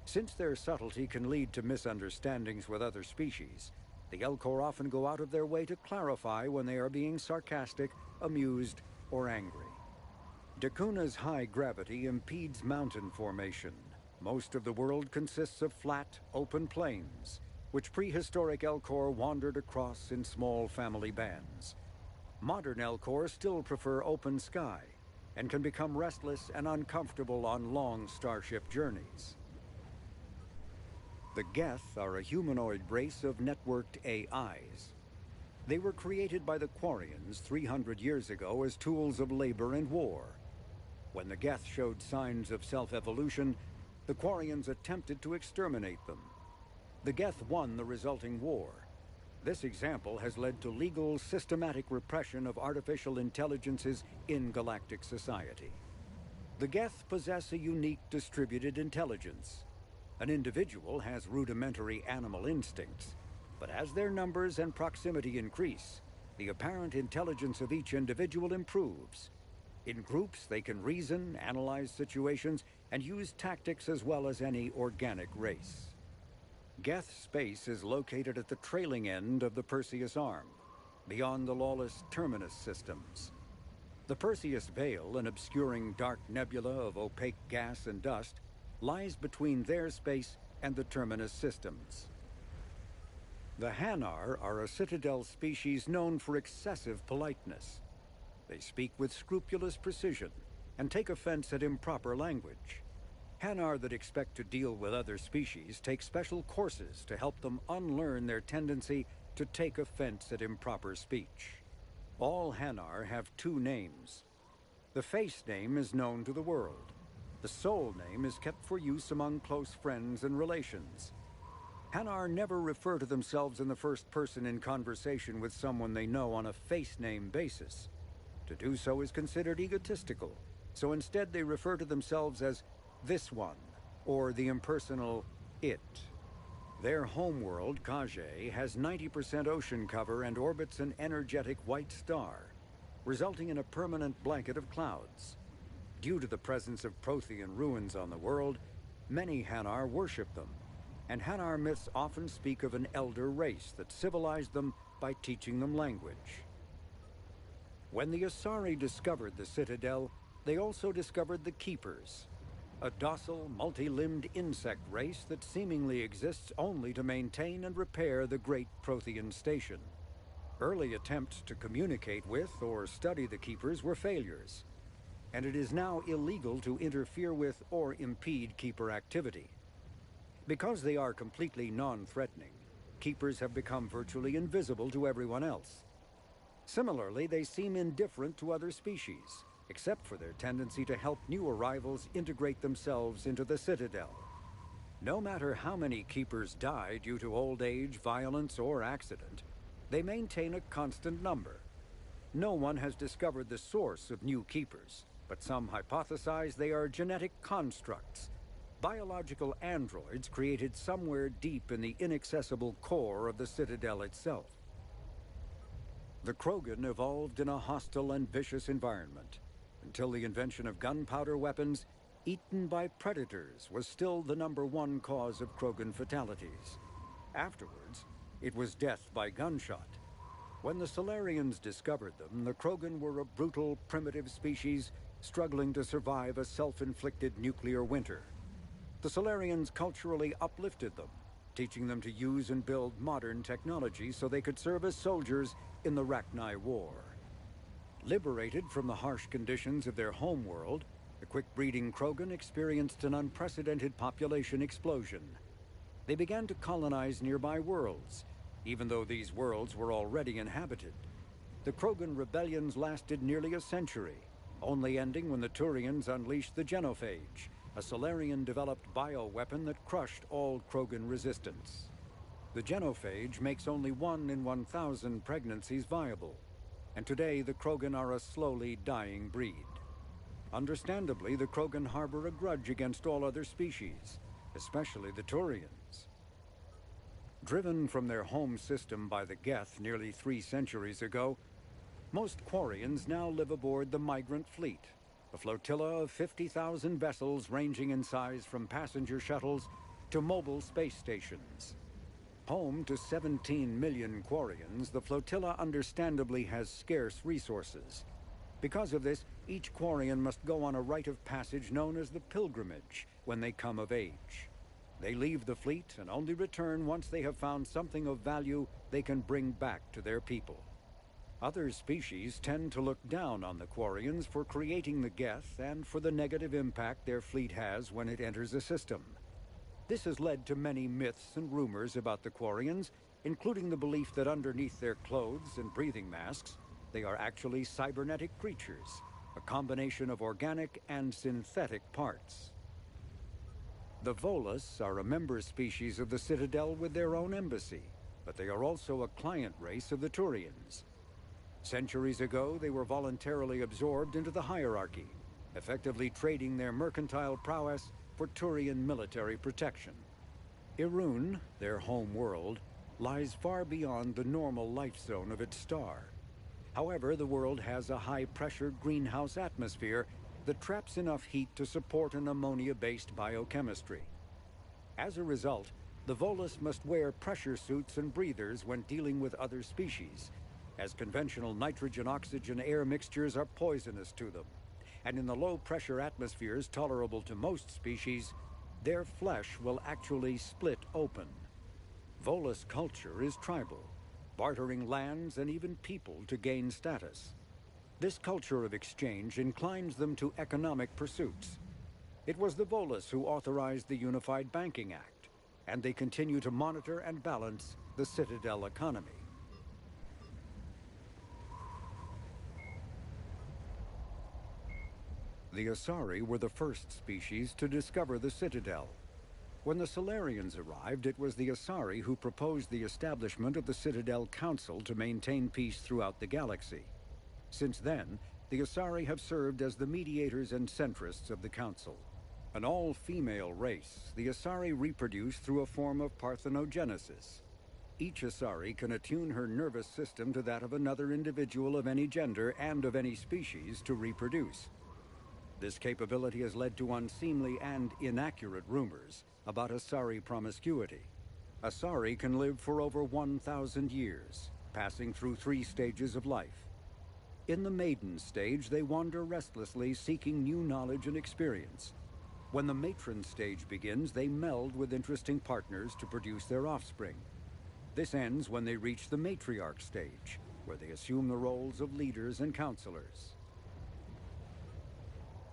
Since their subtlety can lead to misunderstandings with other species, the Elcor often go out of their way to clarify when they are being sarcastic, amused, or angry. Dacuna's high gravity impedes mountain formation. Most of the world consists of flat, open plains, which prehistoric Elcor wandered across in small family bands. Modern Elcor still prefer open sky, and can become restless and uncomfortable on long starship journeys. The Geth are a humanoid race of networked AIs. They were created by the Quarians 300 years ago as tools of labor and war. When the Geth showed signs of self-evolution, the Quarians attempted to exterminate them. The Geth won the resulting war. This example has led to legal, systematic repression of artificial intelligences in galactic society. The Geth possess a unique distributed intelligence. An individual has rudimentary animal instincts, but as their numbers and proximity increase, the apparent intelligence of each individual improves. In groups, they can reason, analyze situations, and use tactics as well as any organic race. Geth space is located at the trailing end of the Perseus Arm, beyond the lawless Terminus systems. The Perseus Veil, an obscuring dark nebula of opaque gas and dust, lies between their space and the Terminus systems. The Hanar are a Citadel species known for excessive politeness. They speak with scrupulous precision and take offense at improper language. Hanar that expect to deal with other species take special courses to help them unlearn their tendency to take offense at improper speech. All Hanar have 2 names. The face name is known to the world. The soul name is kept for use among close friends and relations. Hanar never refer to themselves in the first person in conversation with someone they know on a face name basis. To do so is considered egotistical, so instead they refer to themselves as this one, or the impersonal it. Their homeworld, QDaG, has 90% ocean cover and orbits an energetic white star, resulting in a permanent blanket of clouds. Due to the presence of Prothean ruins on the world, many Hanar worship them, and Hanar myths often speak of an elder race that civilized them by teaching them language. When the Asari discovered the Citadel, they also discovered the Keepers, a docile, multi-limbed insect race that seemingly exists only to maintain and repair the great Prothean station. Early attempts to communicate with or study the Keepers were failures, and it is now illegal to interfere with or impede Keeper activity. Because they are completely non-threatening, Keepers have become virtually invisible to everyone else. Similarly, they seem indifferent to other species, except for their tendency to help new arrivals integrate themselves into the Citadel. No matter how many Keepers die due to old age, violence, or accident, they maintain a constant number. No one has discovered the source of new Keepers, but some hypothesize they are genetic constructs, biological androids created somewhere deep in the inaccessible core of the Citadel itself. The Krogan evolved in a hostile and vicious environment. Until the invention of gunpowder weapons, eaten by predators was still the #1 cause of Krogan fatalities. Afterwards, it was death by gunshot. When the Solarians discovered them, the Krogan were a brutal, primitive species struggling to survive a self-inflicted nuclear winter. The Solarians culturally uplifted them, teaching them to use and build modern technology so they could serve as soldiers in the Rachni War. Liberated from the harsh conditions of their homeworld, the quick-breeding Krogan experienced an unprecedented population explosion. They began to colonize nearby worlds, even though these worlds were already inhabited. The Krogan rebellions lasted nearly a century, only ending when the Turians unleashed the Genophage, a Solarian-developed bioweapon that crushed all Krogan resistance. The genophage makes only 1 in 1,000 pregnancies viable, and today the Krogan are a slowly dying breed. Understandably, the Krogan harbor a grudge against all other species, especially the Turians. Driven from their home system by the Geth nearly 3 centuries ago, most Quarians now live aboard the Migrant Fleet, a flotilla of 50,000 vessels ranging in size from passenger shuttles to mobile space stations. Home to 17 million Quarians, the flotilla understandably has scarce resources. Because of this, each Quarian must go on a rite of passage known as the Pilgrimage when they come of age. They leave the fleet and only return once they have found something of value they can bring back to their people. Other species tend to look down on the Quarians for creating the Geth and for the negative impact their fleet has when it enters a system. This has led to many myths and rumors about the Quarians, including the belief that underneath their clothes and breathing masks, they are actually cybernetic creatures, a combination of organic and synthetic parts. The Volus are a member species of the Citadel with their own embassy, but they are also a client race of the Turians. Centuries ago, they were voluntarily absorbed into the hierarchy, effectively trading their mercantile prowess for Turian military protection. Irun, their home world, lies far beyond the normal life zone of its star. However, the world has a high-pressure greenhouse atmosphere that traps enough heat to support an ammonia-based biochemistry. As a result, the Volus must wear pressure suits and breathers when dealing with other species, as conventional nitrogen-oxygen-air mixtures are poisonous to them. And in the low-pressure atmospheres tolerable to most species, their flesh will actually split open. Volus culture is tribal, bartering lands and even people to gain status. This culture of exchange inclines them to economic pursuits. It was the Volus who authorized the Unified Banking Act, and they continue to monitor and balance the Citadel economy. The Asari were the first species to discover the Citadel. When the Solarians arrived, it was the Asari who proposed the establishment of the Citadel Council to maintain peace throughout the galaxy. Since then, the Asari have served as the mediators and centrists of the Council. An all-female race, the Asari reproduce through a form of parthenogenesis. Each Asari can attune her nervous system to that of another individual of any gender and of any species to reproduce. This capability has led to unseemly and inaccurate rumors about Asari promiscuity. Asari can live for over 1,000 years, passing through 3 stages of life. In the maiden stage, they wander restlessly, seeking new knowledge and experience. When the matron stage begins, they meld with interesting partners to produce their offspring. This ends when they reach the matriarch stage, where they assume the roles of leaders and counselors.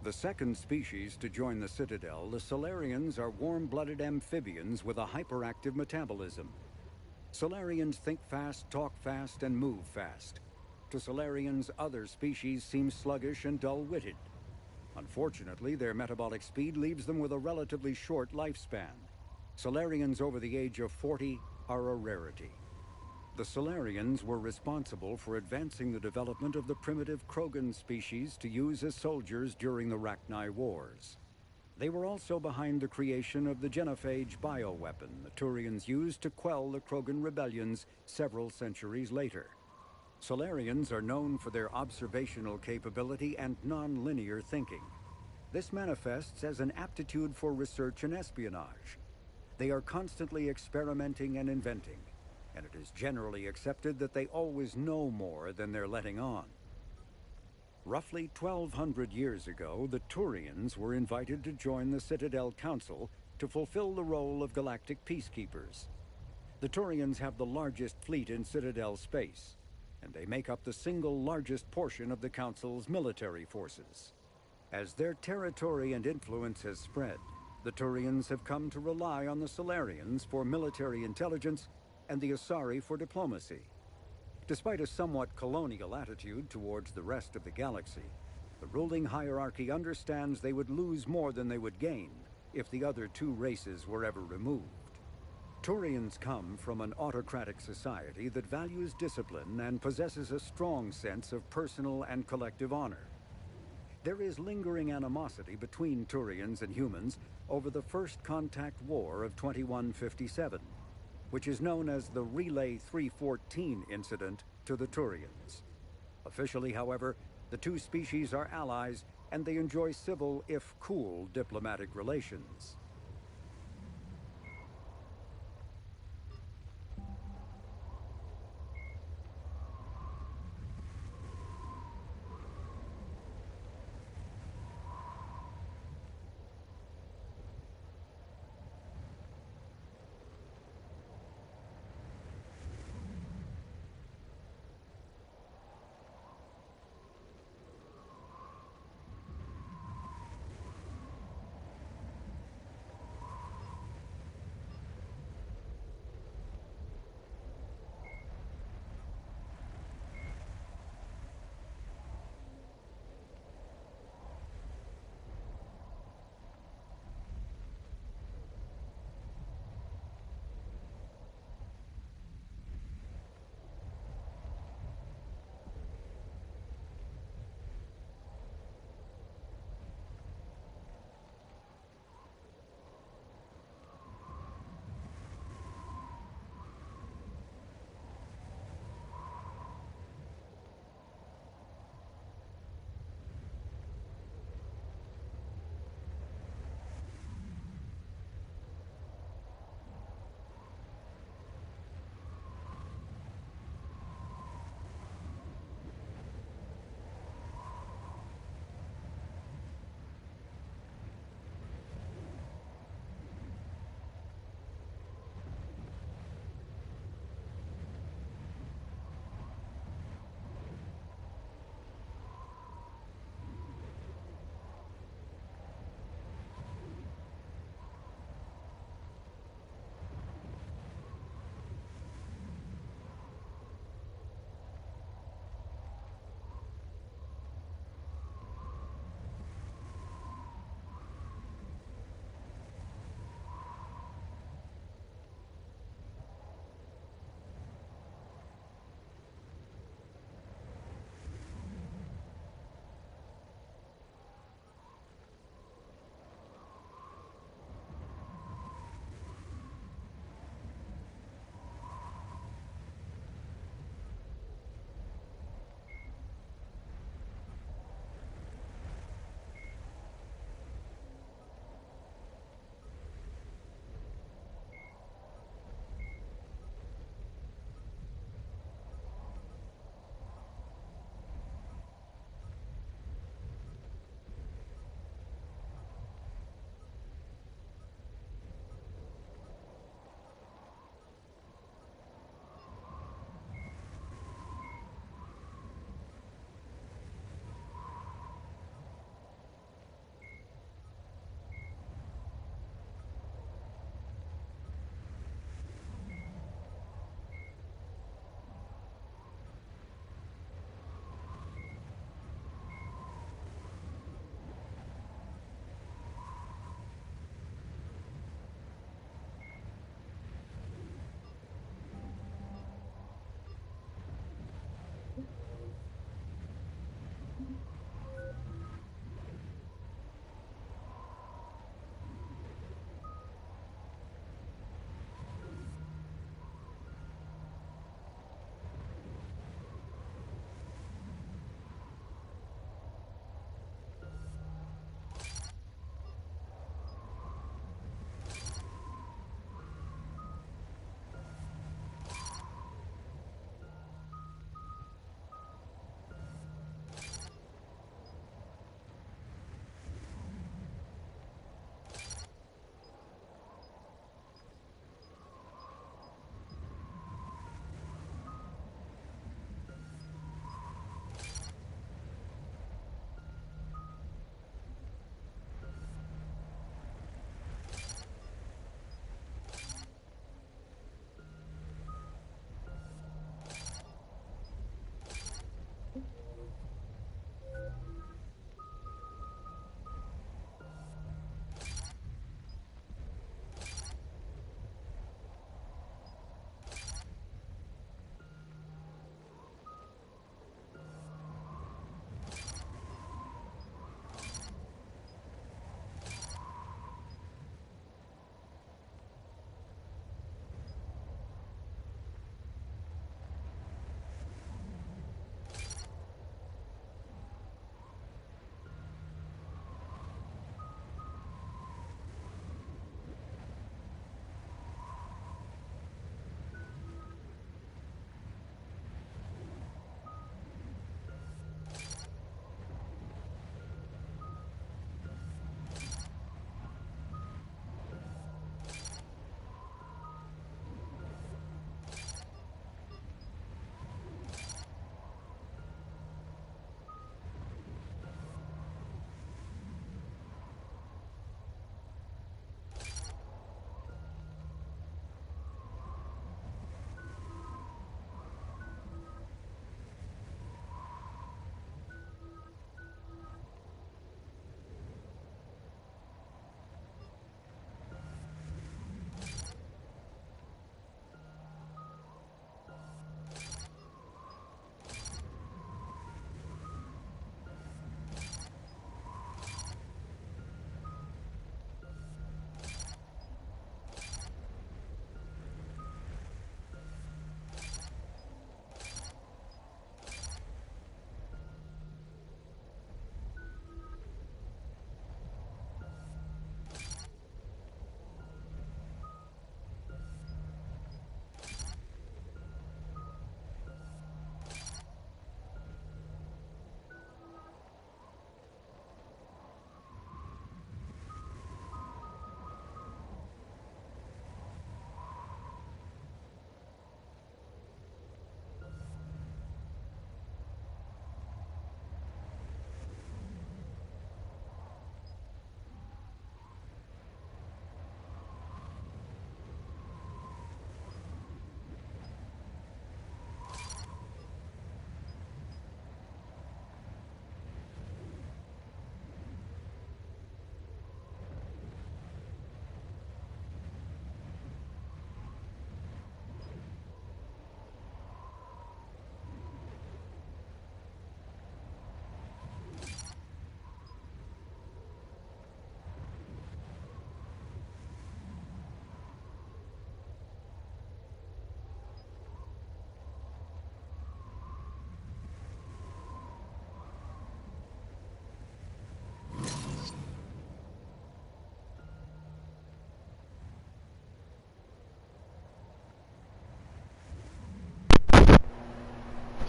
The second species to join the Citadel, the Solarians, are warm-blooded amphibians with a hyperactive metabolism. Solarians think fast, talk fast, and move fast. To Solarians, other species seem sluggish and dull-witted. Unfortunately, their metabolic speed leaves them with a relatively short lifespan. Solarians over the age of 40 are a rarity. The Solarians were responsible for advancing the development of the primitive Krogan species to use as soldiers during the Rachni Wars. They were also behind the creation of the genophage bioweapon the Turians used to quell the Krogan rebellions several centuries later. Solarians are known for their observational capability and non-linear thinking. This manifests as an aptitude for research and espionage. They are constantly experimenting and inventing, and it is generally accepted that they always know more than they're letting on. Roughly 1,200 years ago, the Turians were invited to join the Citadel Council to fulfill the role of galactic peacekeepers. The Turians have the largest fleet in Citadel space, and they make up the single largest portion of the Council's military forces. As their territory and influence has spread, the Turians have come to rely on the Solarians for military intelligence and the Asari for diplomacy. Despite a somewhat colonial attitude towards the rest of the galaxy, The ruling hierarchy understands they would lose more than they would gain if the other two races were ever removed. Turians come from an autocratic society that values discipline and possesses a strong sense of personal and collective honor. There is lingering animosity between Turians and humans over the First Contact War of 2157, which is known as the Relay 314 incident to the Turians. Officially, however, the two species are allies, and they enjoy civil, if cool, diplomatic relations.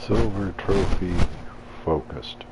Silver trophy focused.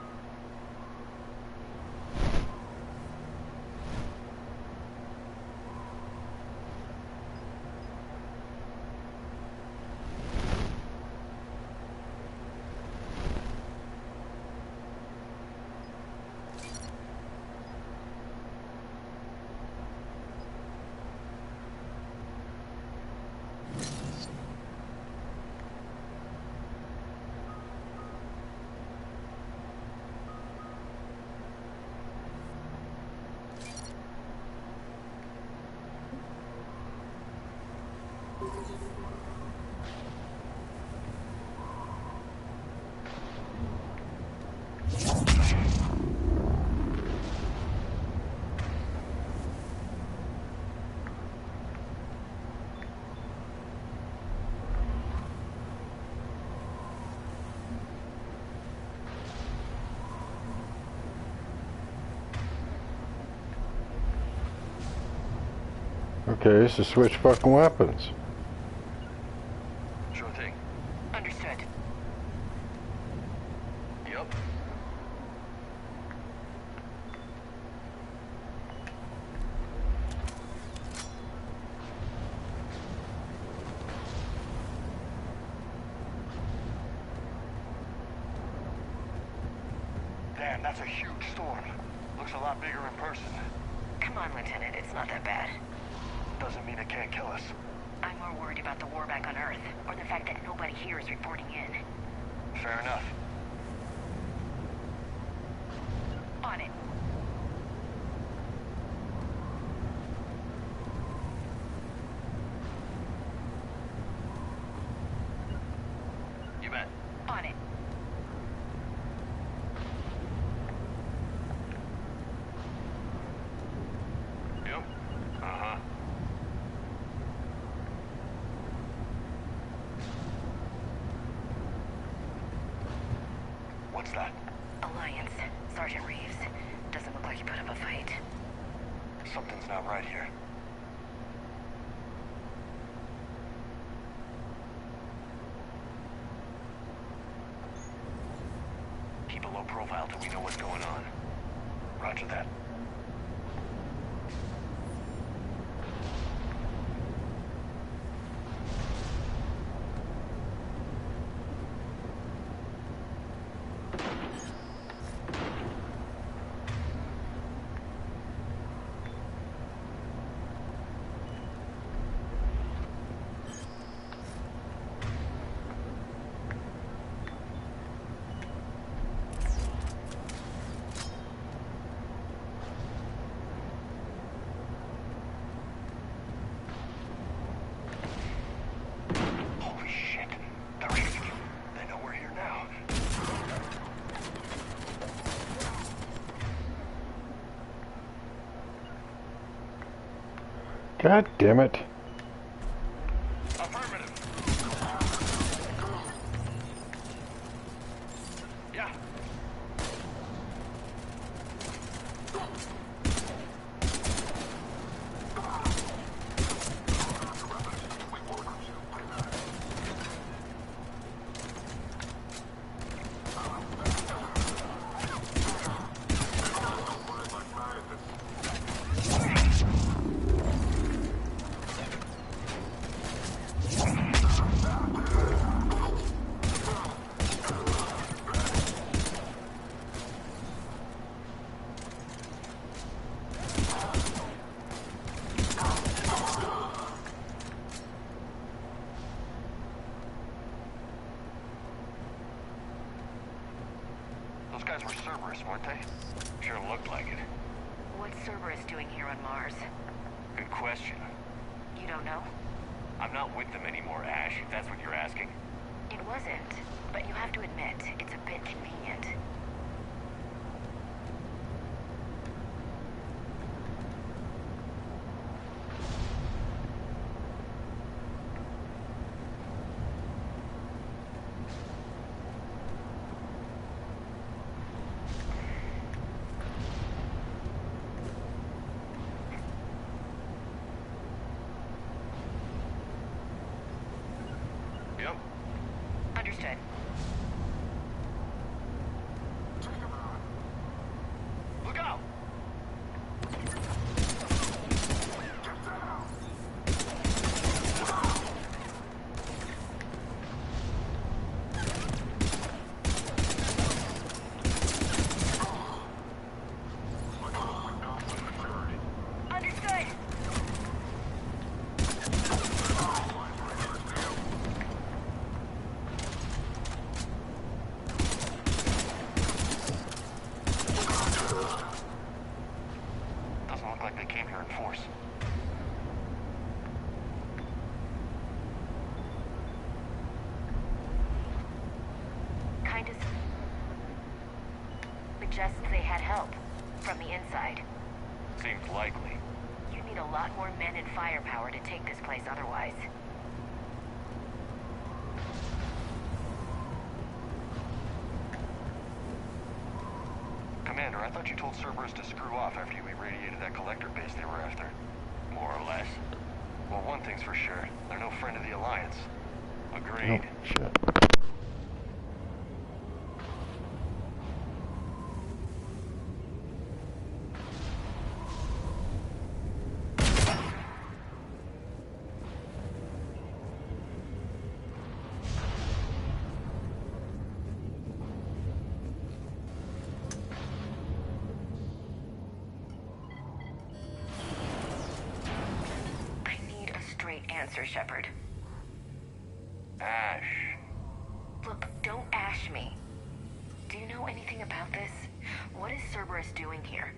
Okay, so switch fucking weapons. Sure thing. Understood. Yep. Damn, that's a huge storm. Looks a lot bigger in person. Come on, Lieutenant. It's not that bad. Doesn't mean it can't kill us. I'm more worried about the war back on Earth, or the fact that nobody here is reporting in. Fair enough. On it. You bet. On it. Yep. Uh-huh. What's that? Alliance. Sergeant Reeves. Doesn't look like he put up a fight. Something's not right here. Keep a low profile till we know what's going on. Roger that. God damn it. Those guys were Cerberus, weren't they? Sure looked like it. What's Cerberus doing here on Mars? Good question. You don't know? I'm not with them anymore, Ash, if that's what you're asking. It wasn't, but you have to admit, it's a bit convenient. Yep. Understood. suggests they had help. From the inside. Seems likely. You need a lot more men and firepower to take this place otherwise. Commander, I thought you told Cerberus to screw off after you irradiated that collector base they were after. More or less. Well, one thing's for sure. They're no friend of the Alliance. Agreed. Oh, shit. Answer, Shepard. Ash. Look, don't ash me. Do you know anything about this? What is Cerberus doing here?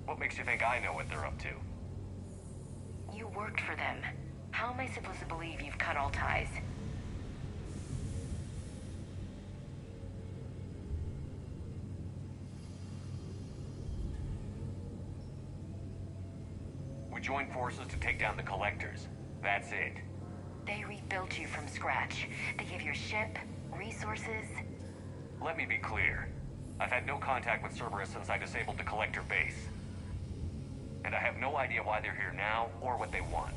What makes you think I know what they're up to? You worked for them. How am I supposed to believe you've cut all ties? We joined forces to take down the collectors. That's it. They rebuilt you from scratch. They gave your ship, resources. Let me be clear. I've had no contact with Cerberus since I disabled the collector base. And I have no idea why they're here now or what they want.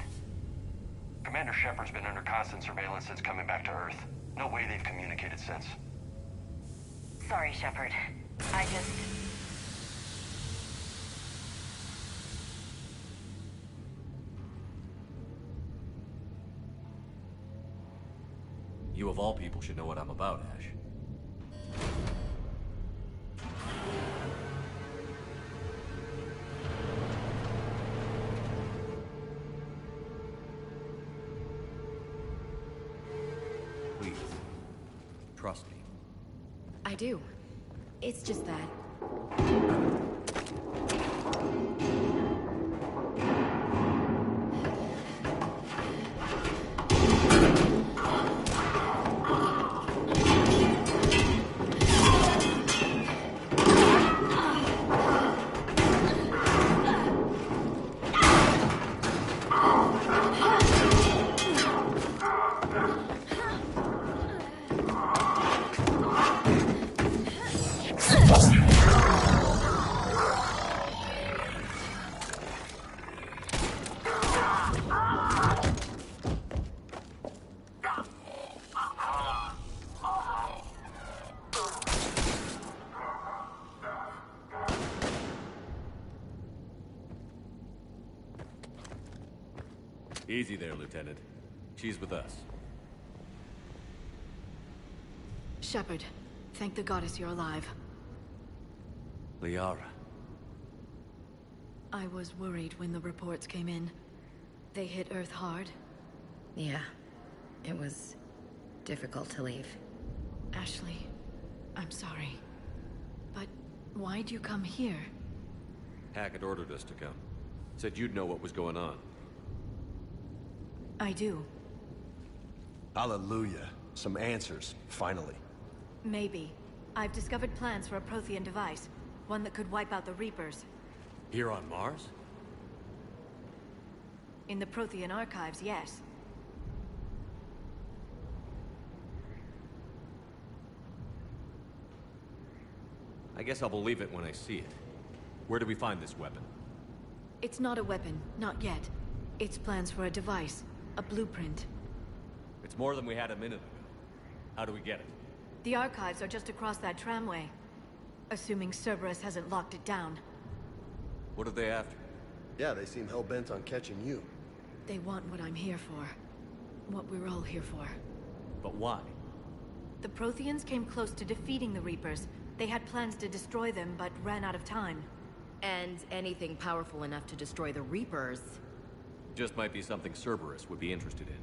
Commander Shepard's been under constant surveillance since coming back to Earth. No way they've communicated since. Sorry, Shepard. I just... You of all people should know what I'm about, Ash. Please, trust me. I do. It's just that... Easy there, Lieutenant. She's with us. Shepard, thank the goddess you're alive. Liara. I was worried when the reports came in. They hit Earth hard. Yeah. It was difficult to leave. Ashley, I'm sorry. But why'd you come here? Hackett ordered us to come. Said you'd know what was going on. I do. Hallelujah. Some answers, finally. Maybe. I've discovered plans for a Prothean device. One that could wipe out the Reapers. Here on Mars? In the Prothean archives, yes. I guess I'll believe it when I see it. Where do we find this weapon? It's not a weapon, not yet. It's plans for a device. A blueprint. It's more than we had a minute ago. How do we get it? The archives are just across that tramway. Assuming Cerberus hasn't locked it down. What are they after? Yeah, they seem hell-bent on catching you. They want what I'm here for. What we're all here for. But why? The Protheans came close to defeating the Reapers. They had plans to destroy them, but ran out of time. And anything powerful enough to destroy the Reapers... Just might be something Cerberus would be interested in.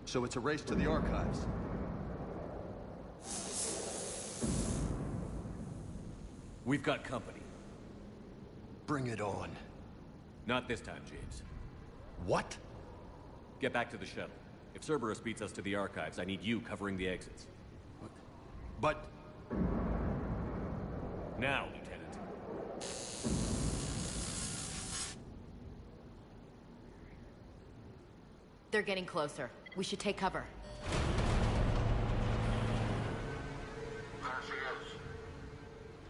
So it's a race to the archives. We've got company. Bring it on. Not this time, James. What? Get back to the shuttle. If Cerberus beats us to the archives, I need you covering the exits. But... Now, Lieutenant. They're getting closer. We should take cover.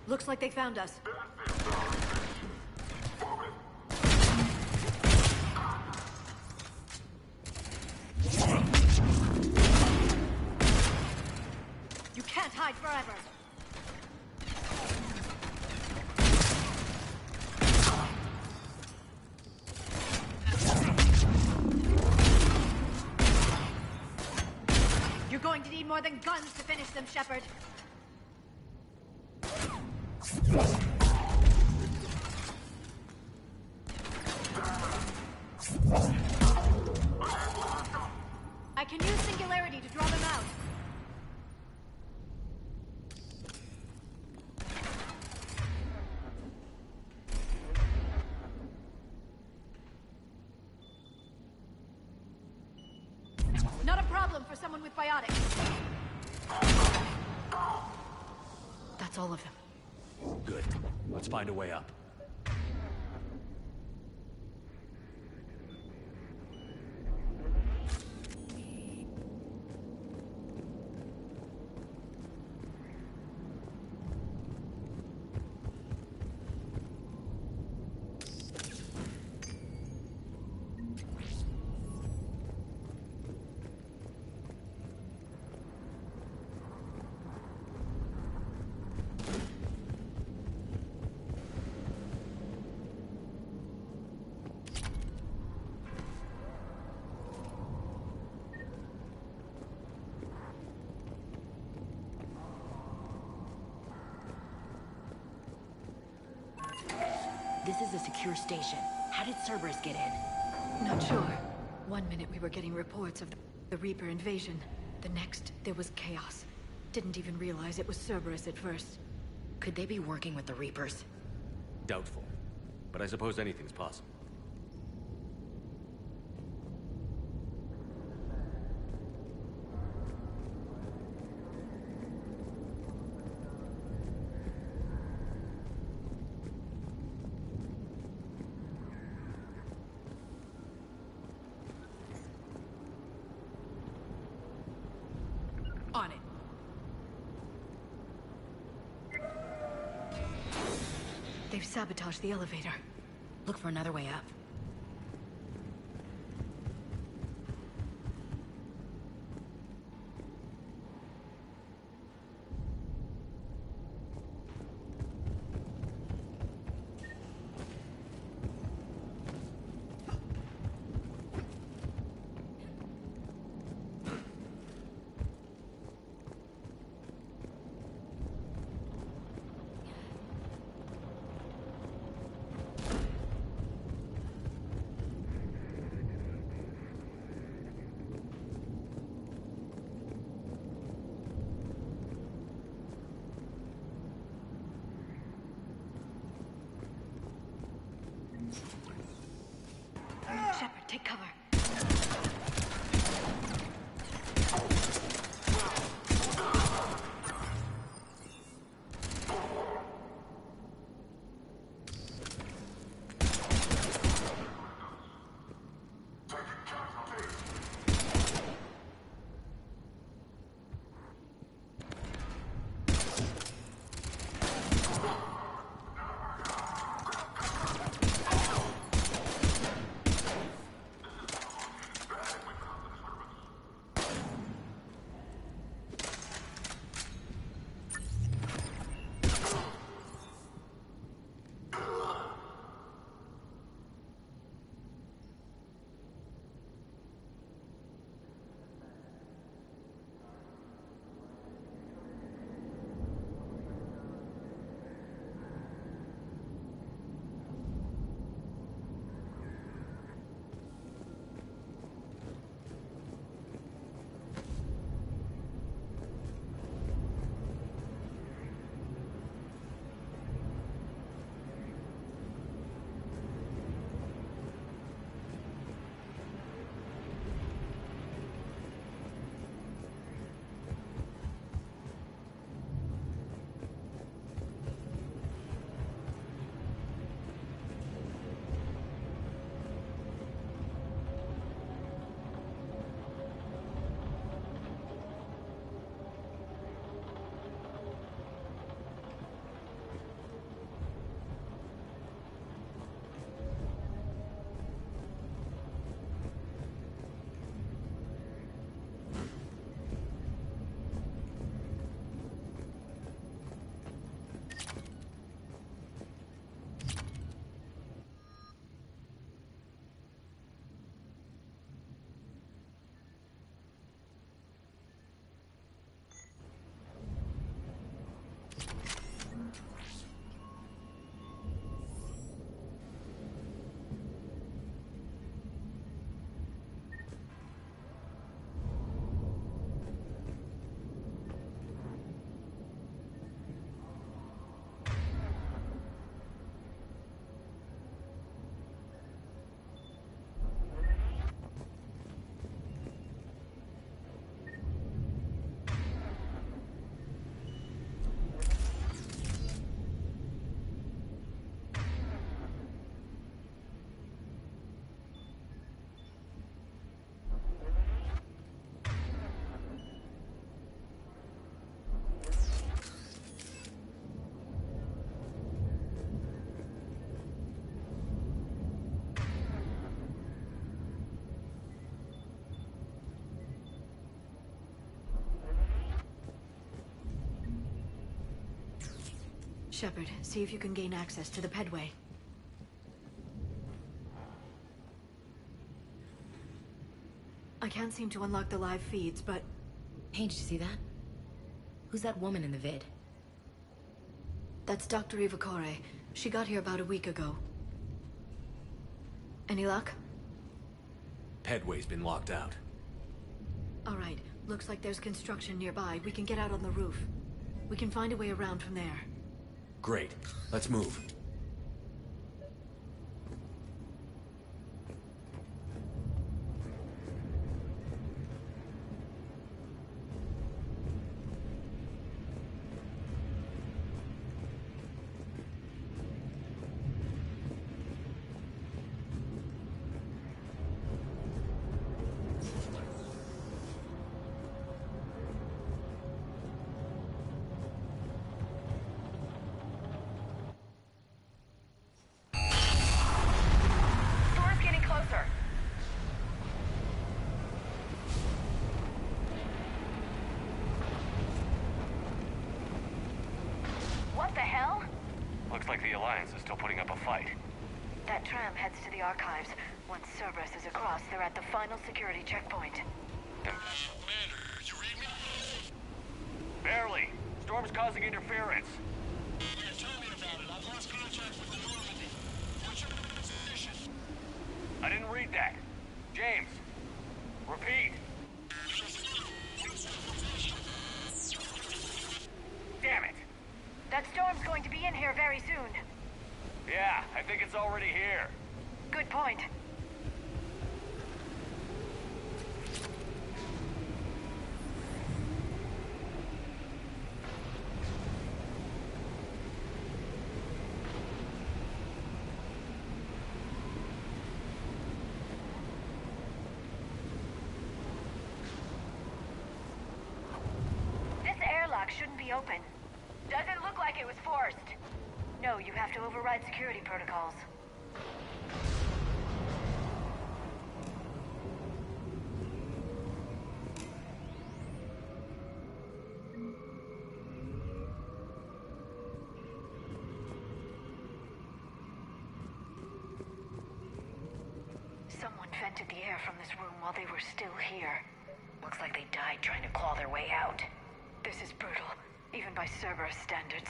Looks like they found us. You can't hide forever. You're going to need more than guns to finish them, Shepard. I can use Singularity to draw them out. Not a problem for someone with biotics. That's all of them. Good. Let's find a way up. This is a secure station. How did Cerberus get in? Not sure. 1 minute we were getting reports of the Reaper invasion. The next, there was chaos. Didn't even realize it was Cerberus at first. Could they be working with the Reapers? Doubtful. But I suppose anything's possible. On it. They've sabotaged the elevator. Look for another way up. Shepard, see if you can gain access to the pedway. I can't seem to unlock the live feeds, but... Hey, did you see that? Who's that woman in the vid? That's Dr. Ivakore. She got here about a week ago. Any luck? Pedway's been locked out. Alright, looks like there's construction nearby. We can get out on the roof. We can find a way around from there. Great. Let's move. What the hell? Looks like the Alliance is still putting up a fight. That tram heads to the archives. Once Cerberus is across, they're at the final security checkpoint. Commander, you read me? Barely. Storm's causing interference. Yeah, tell me about it. I've lost contact with the Normandy. What's your position? I didn't read that. James, repeat. Damn it. That storm's going to be in here very soon. Yeah, I think it's already here. Good point. This airlock shouldn't be open. Doesn't look like it was forced. No, you have to override security protocols. Someone vented the air from this room while they were still here. Looks like they died trying to claw their way out. This is brutal, even by Cerberus standards.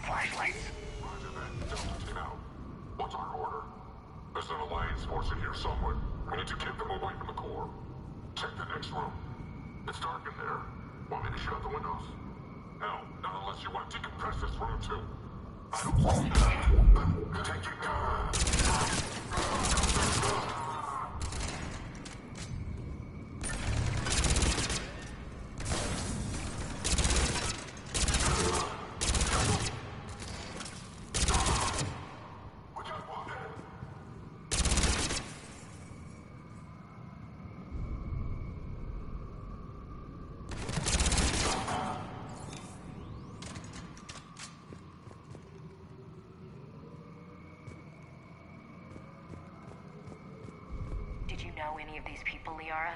Flashlights. Roger that. Delta team out. What's our order? There's an Alliance force in here somewhere. We need to keep them away from the core. Check the next room. It's dark in there. Want me to shut the windows? No, not unless you want to decompress this room too. I don't want that. Take your gun. Did you know any of these people, Liara?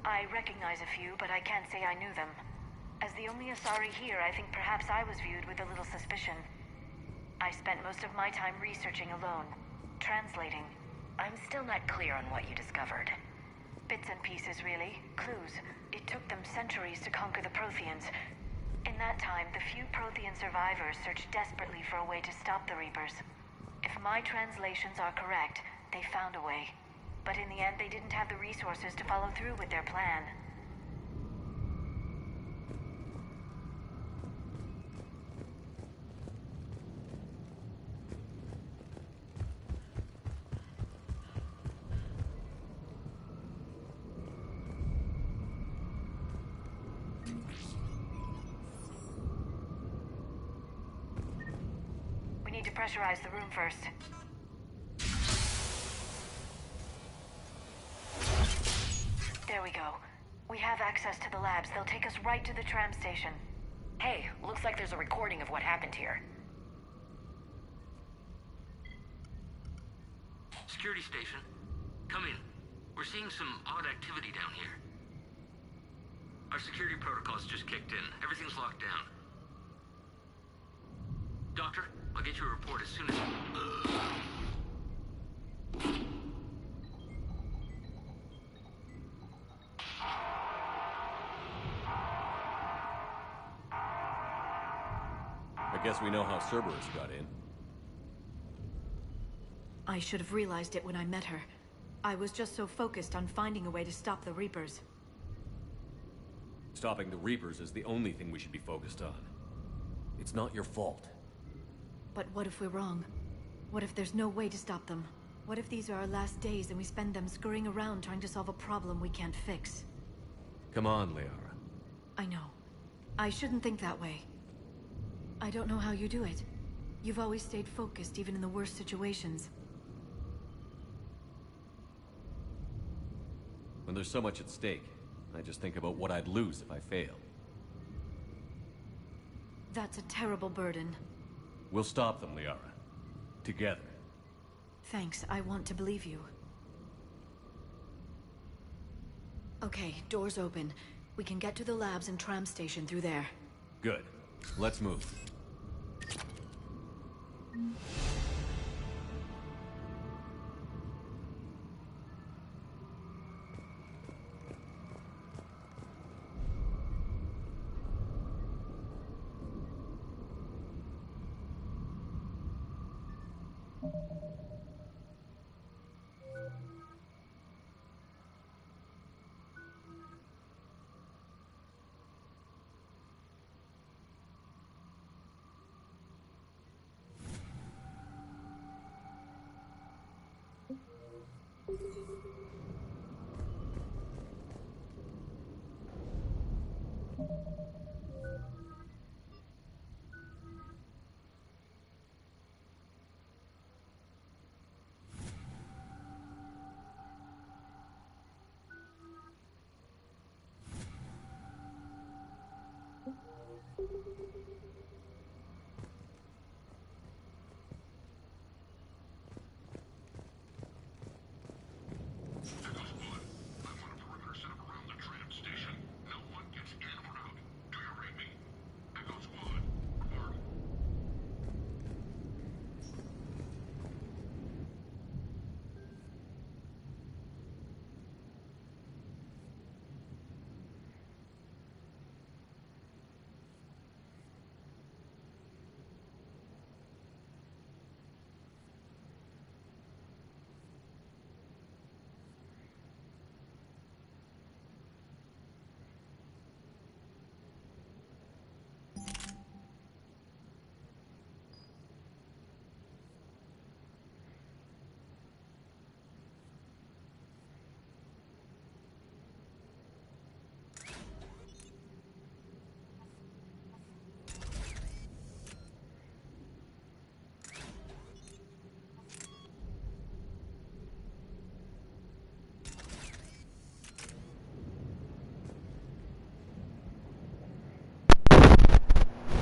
I recognize a few, but I can't say I knew them. As the only Asari here, I think perhaps I was viewed with a little suspicion. I spent most of my time researching alone, translating. I'm still not clear on what you discovered. Bits and pieces, really. Clues. It took them centuries to conquer the Protheans. In that time, the few Prothean survivors searched desperately for a way to stop the Reapers. If my translations are correct, they found a way. But in the end, they didn't have the resources to follow through with their plan. need to pressurize the room first. There we go. We have access to the labs. They'll take us right to the tram station. Hey, looks like there's a recording of what happened here. Security station. Come in. We're seeing some odd activity down here. Our security protocols just kicked in. Everything's locked down. Doctor, I'll get you a report as soon as... I guess we know how Cerberus got in. I should have realized it when I met her. I was just so focused on finding a way to stop the Reapers. Stopping the Reapers is the only thing we should be focused on. It's not your fault. But what if we're wrong? What if there's no way to stop them? What if these are our last days and we spend them scurrying around trying to solve a problem we can't fix? Come on, Liara. I know. I shouldn't think that way. I don't know how you do it. You've always stayed focused even in the worst situations. When there's so much at stake, I just think about what I'd lose if I failed. That's a terrible burden. We'll stop them, Liara. Together. Thanks, I want to believe you. Okay, doors open. We can get to the labs and tram station through there. Good. Let's move.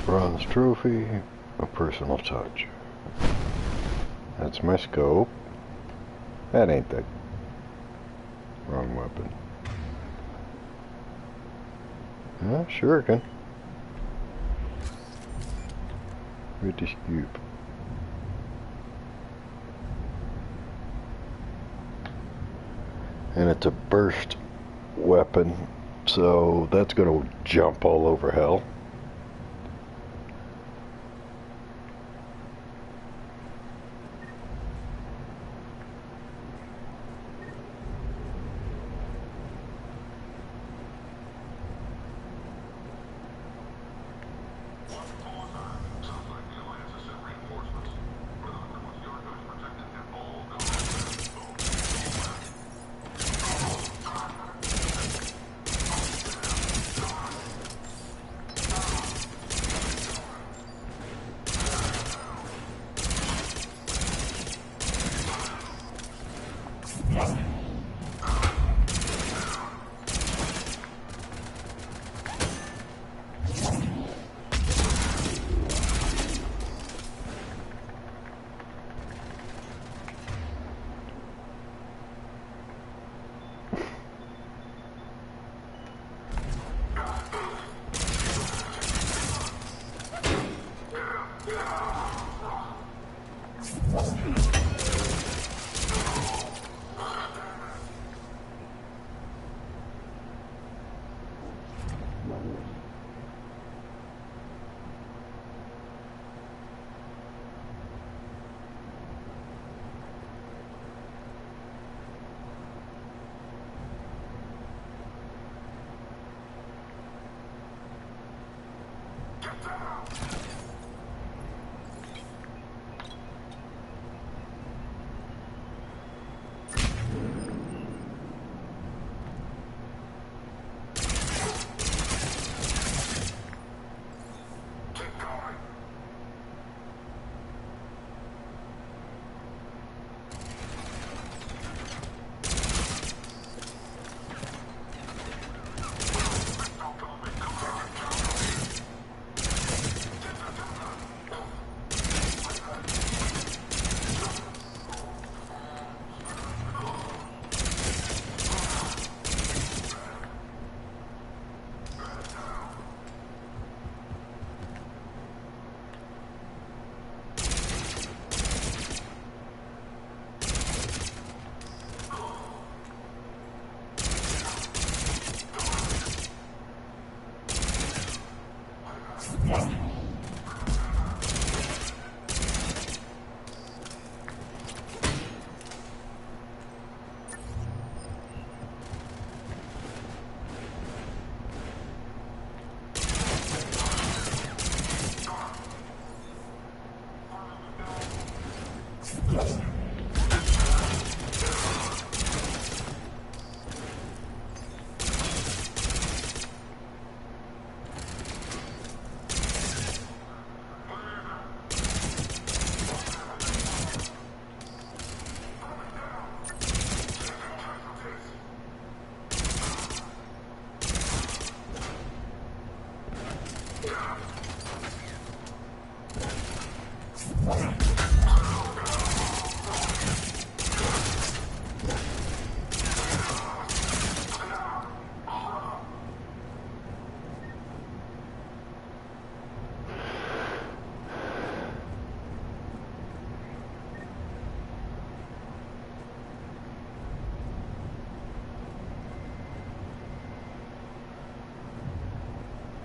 Bronze trophy, a personal touch. That's my scope. That ain't the wrong weapon. Shuriken. With the scoop. And it's a burst weapon, so that's gonna jump all over hell.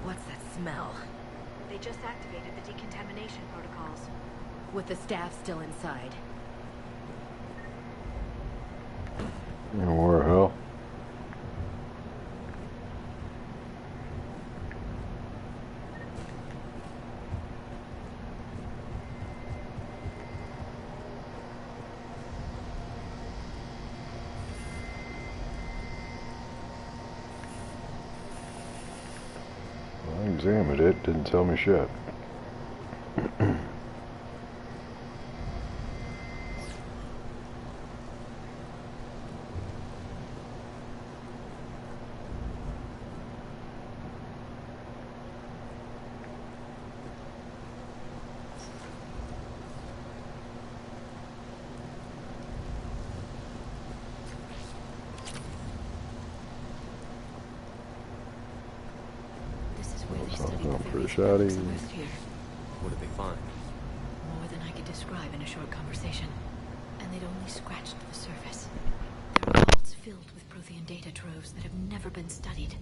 What's that smell? They just activated the decontamination protocols. With the staff still inside. Where hell? I examined it, didn't tell me shit. Shoddy. What did they find? More than I could describe in a short conversation. And they'd only scratched the surface. There are vaults filled with Prothean data troves that have never been studied.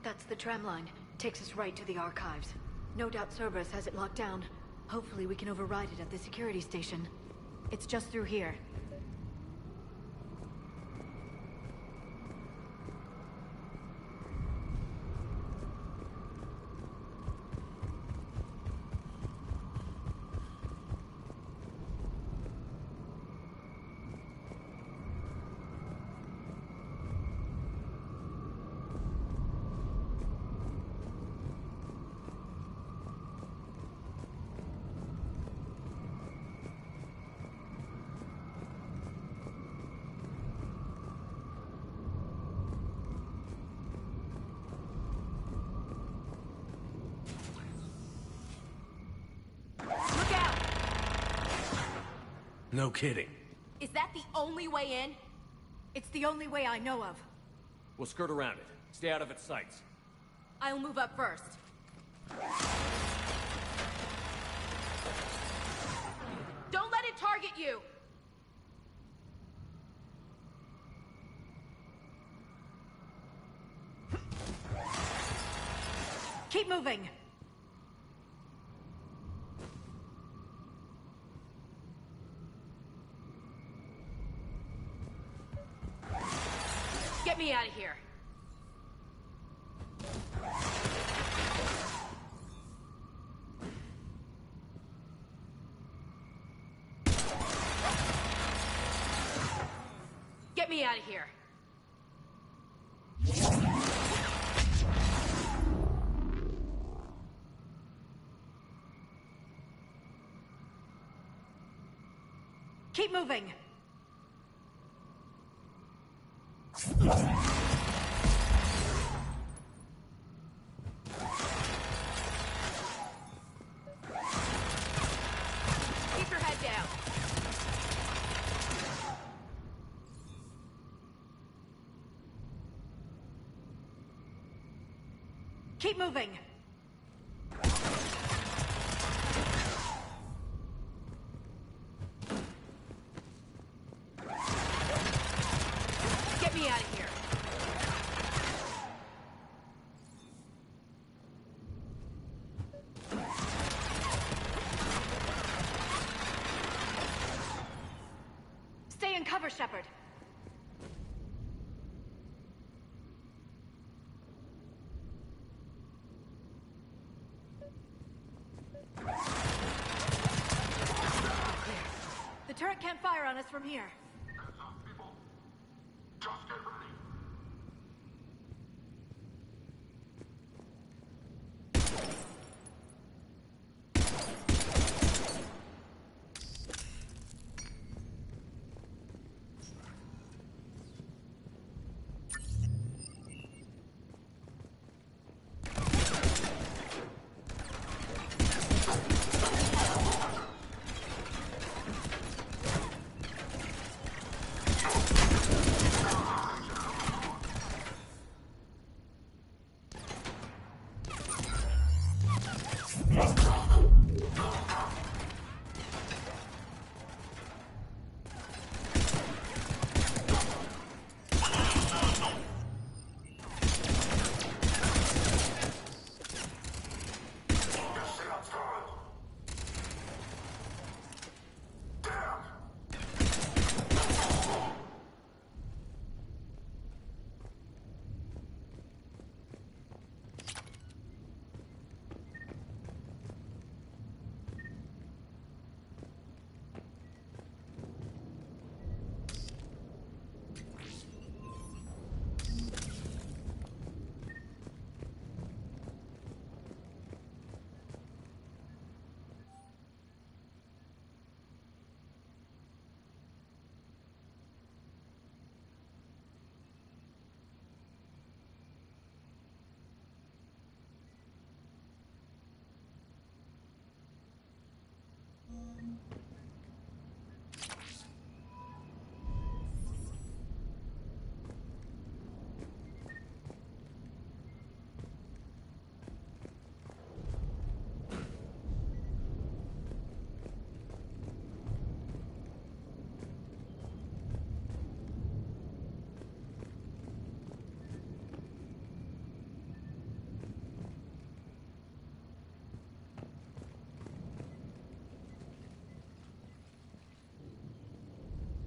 That's the tram line. Takes us right to the archives. No doubt Cerberus has it locked down. Hopefully we can override it at the security station. It's just through here. No kidding. Is that the only way in? It's the only way I know of. We'll skirt around it. Stay out of its sights. I'll move up first. Don't let it target you! Keep moving! Get me out of here. Get me out of here. Keep moving! Keep your head down. Keep moving! Get me out of here. Stay in cover, Shepard. The turret can't fire on us from here. Just get ready.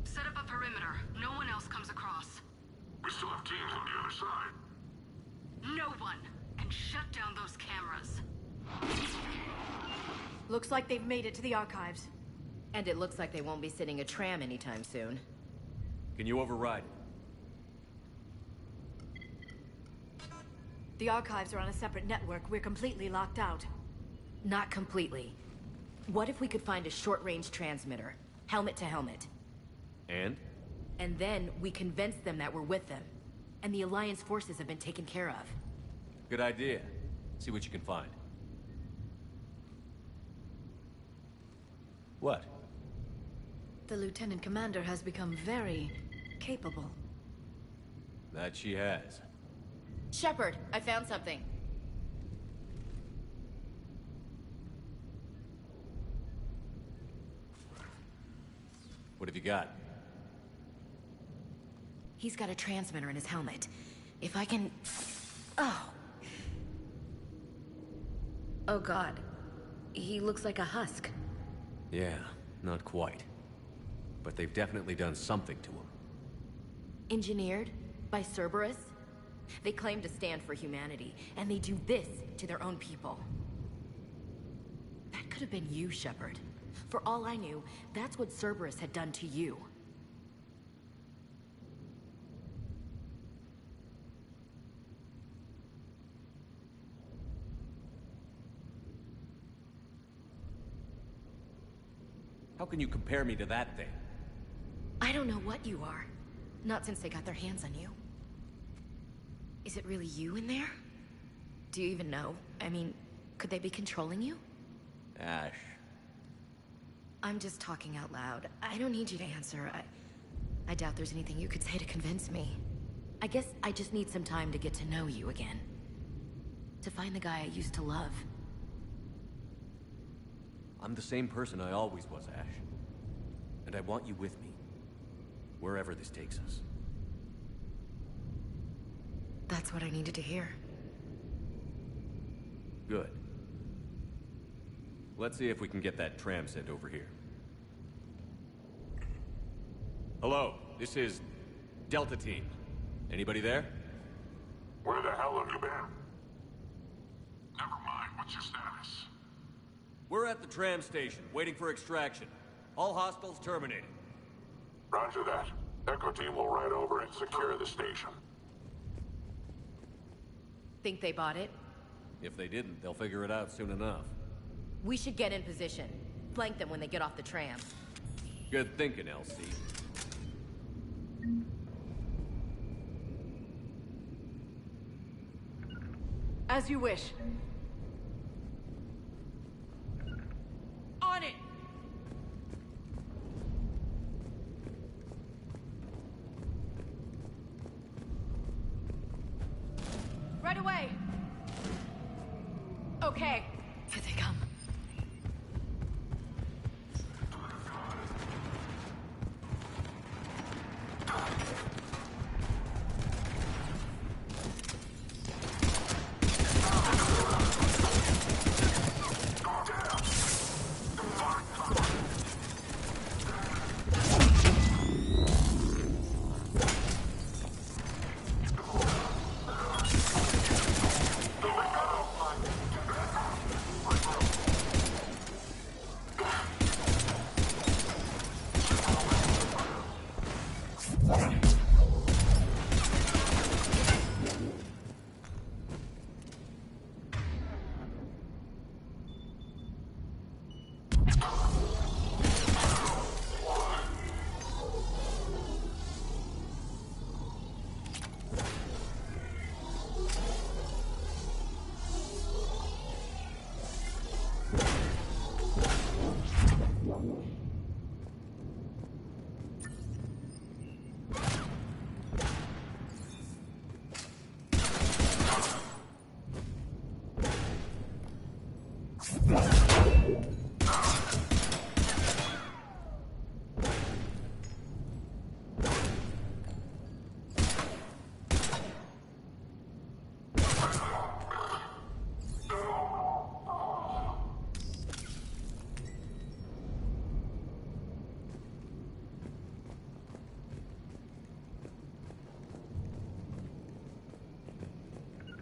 Set up a perimeter. No one else comes across. We still have teams on the other side. No one! And shut down those cameras. Looks like they've made it to the archives. And it looks like they won't be sitting a tram anytime soon. Can you override it? The archives are on a separate network. We're completely locked out. Not completely. What if we could find a short-range transmitter? Helmet to helmet. And? And then we convince them that we're with them. And the Alliance forces have been taken care of. Good idea. See what you can find. What? The Lieutenant Commander has become very capable. That she has. Shepard, I found something. What have you got? He's got a transmitter in his helmet. If I can... Oh. Oh God. He looks like a husk. Yeah, not quite. But they've definitely done something to him. Engineered by Cerberus? They claim to stand for humanity, and they do this to their own people. That could have been you, Shepard. For all I knew, that's what Cerberus had done to you. How can you compare me to that thing? I don't know what you are. Not since they got their hands on you. Is it really you in there? Do you even know? I mean, could they be controlling you? Ash. I'm just talking out loud. I don't need you to answer. I doubt there's anything you could say to convince me. I guess I just need some time to get to know you again. To find the guy I used to love. I'm the same person I always was, Ash. And I want you with me. Wherever this takes us. That's what I needed to hear. Good. Let's see if we can get that tram sent over here. Hello, this is Delta Team. Anybody there? Where the hell have you been? Never mind, what's your status? We're at the tram station, waiting for extraction. All hostiles terminated. Roger that. Echo Team will ride over and secure the station. Think they bought it? If they didn't, they'll figure it out soon enough. We should get in position. Flank them when they get off the tram. Good thinking, LC. As you wish. On it! Right away! Okay. Here they come.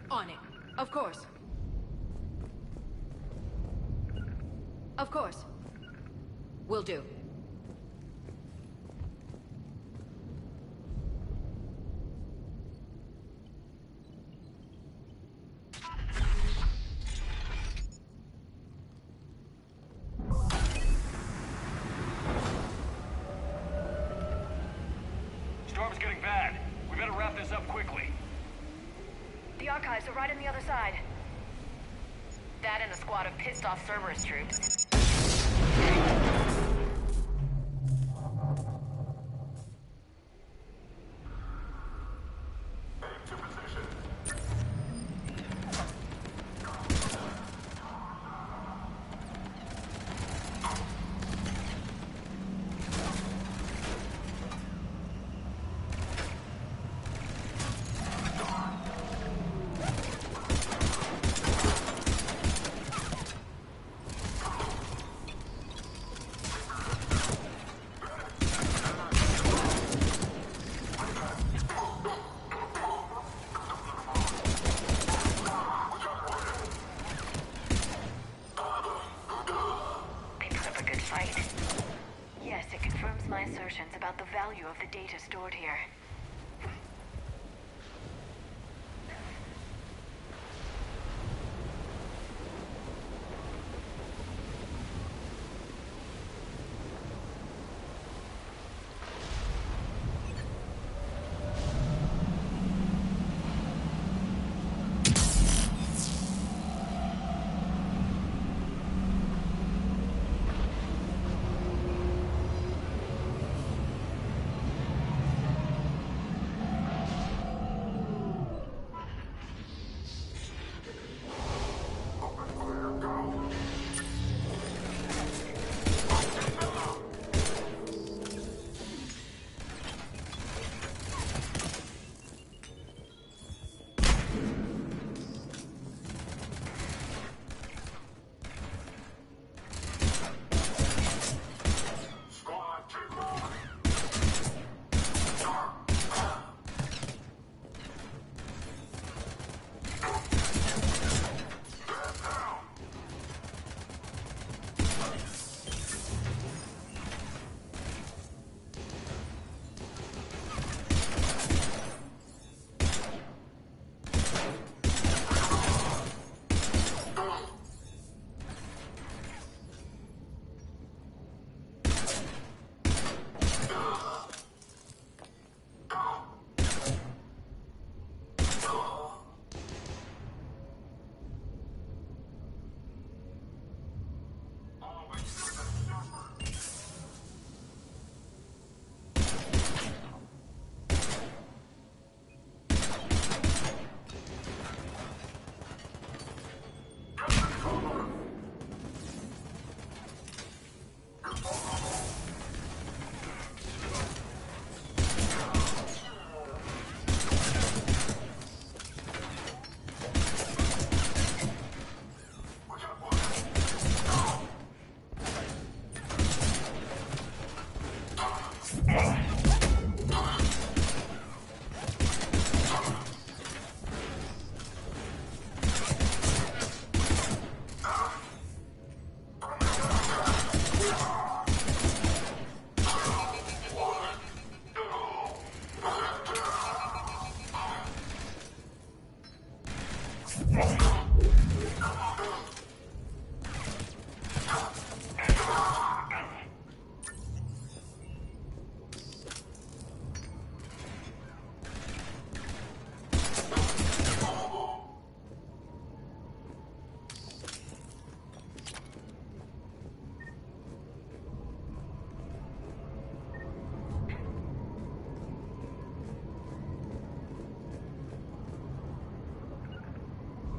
On it. Of course. Of course. Will do. Storm's getting bad. We better wrap this up quickly. The archives are right on the other side. That and a squad of pissed-off Cerberus troops. dismiss my assertions about the value of the data stored here.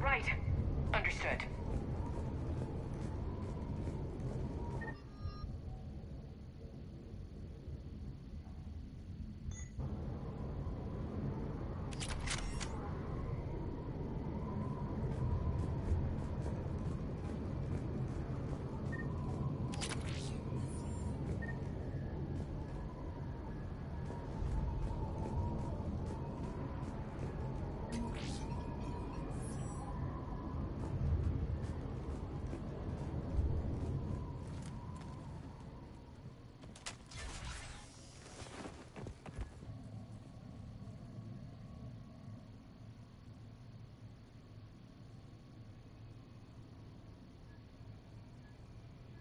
Right. Understood.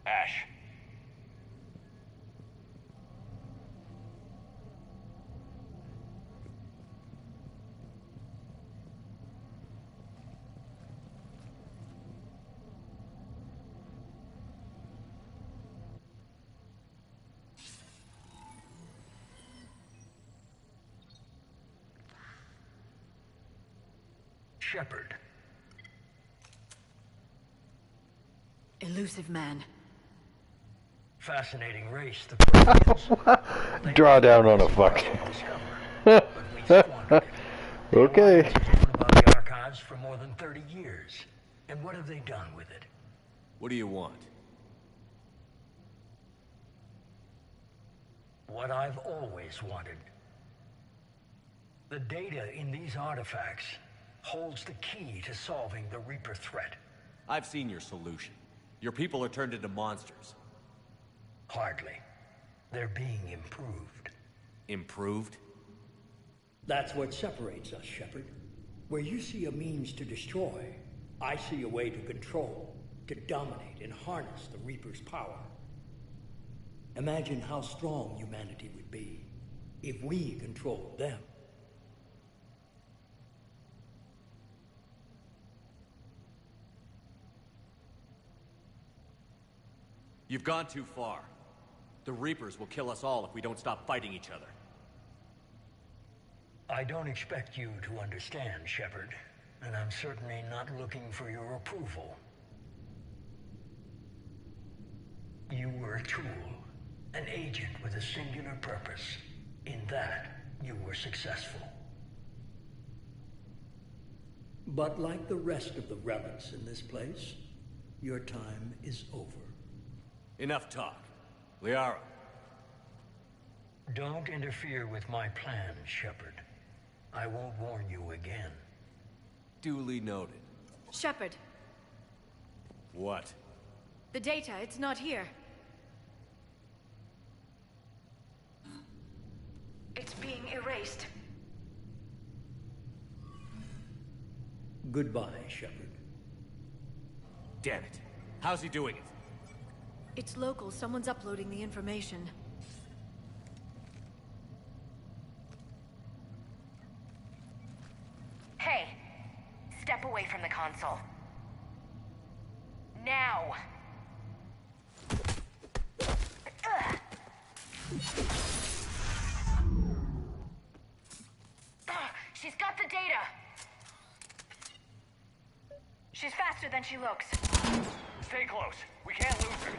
Ash. Shepard. Elusive man. Fascinating race, the Protheans. Draw down on a fucking. Okay. About the archives for more than 30 years. And what have they done with it? What do you want? What I've always wanted. The data in these artifacts holds the key to solving the Reaper threat. I've seen your solution. Your people are turned into monsters. Hardly. They're being improved. Improved? That's what separates us, Shepard. Where you see a means to destroy, I see a way to control, to dominate and harness the Reaper's power. Imagine how strong humanity would be if we controlled them. You've gone too far. The Reapers will kill us all if we don't stop fighting each other. I don't expect you to understand, Shepard, and I'm certainly not looking for your approval. You were a tool, an agent with a singular purpose. In that, you were successful. But like the rest of the relics in this place, your time is over. Enough talk. Liara. Don't interfere with my plans, Shepard. I won't warn you again. Duly noted. Shepard, What? the data, it's not here. It's being erased. Goodbye, Shepard. Damn it. How's he doing it? It's local. Someone's uploading the information. Hey, step away from the console. Now! Ugh. She's got the data! She's faster than she looks. Stay close. We can't lose her.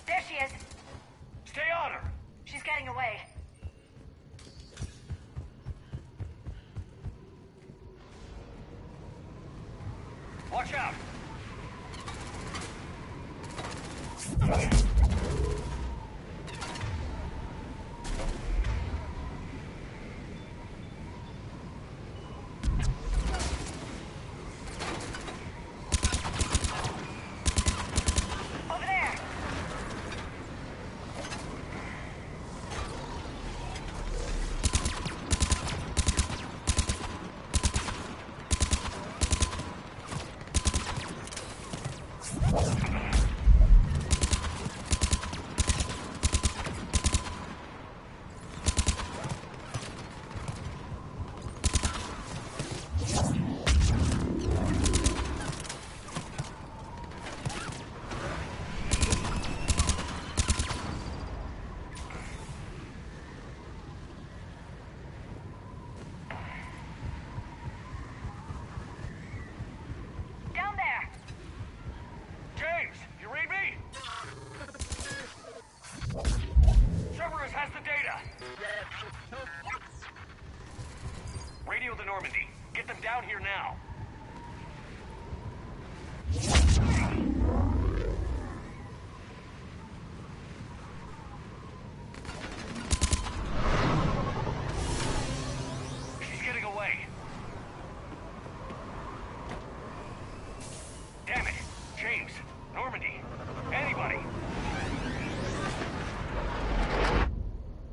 There she is! Stay on her! She's getting away. Watch out! Over there! Down there! James, you read me? Cerberus has the data. Radio the Normandy. Get them down here now. She's getting away. Damn it. James, Normandy, anybody.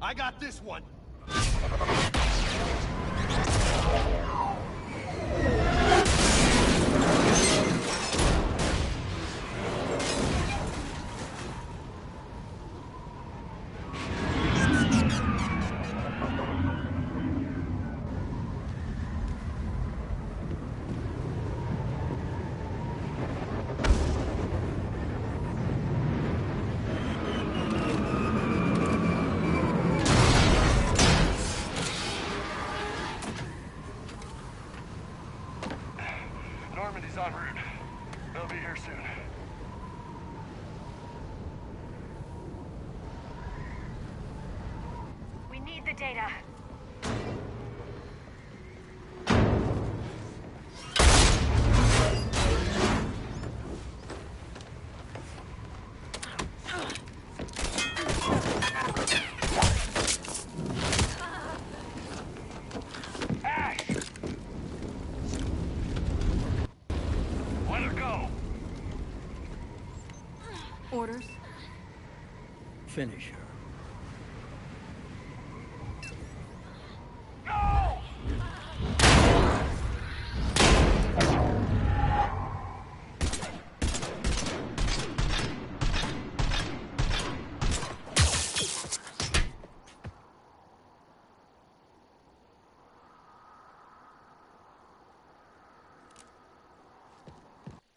I got this one. Normandy's en route. They'll be here soon. We need the data. Orders? Finish her.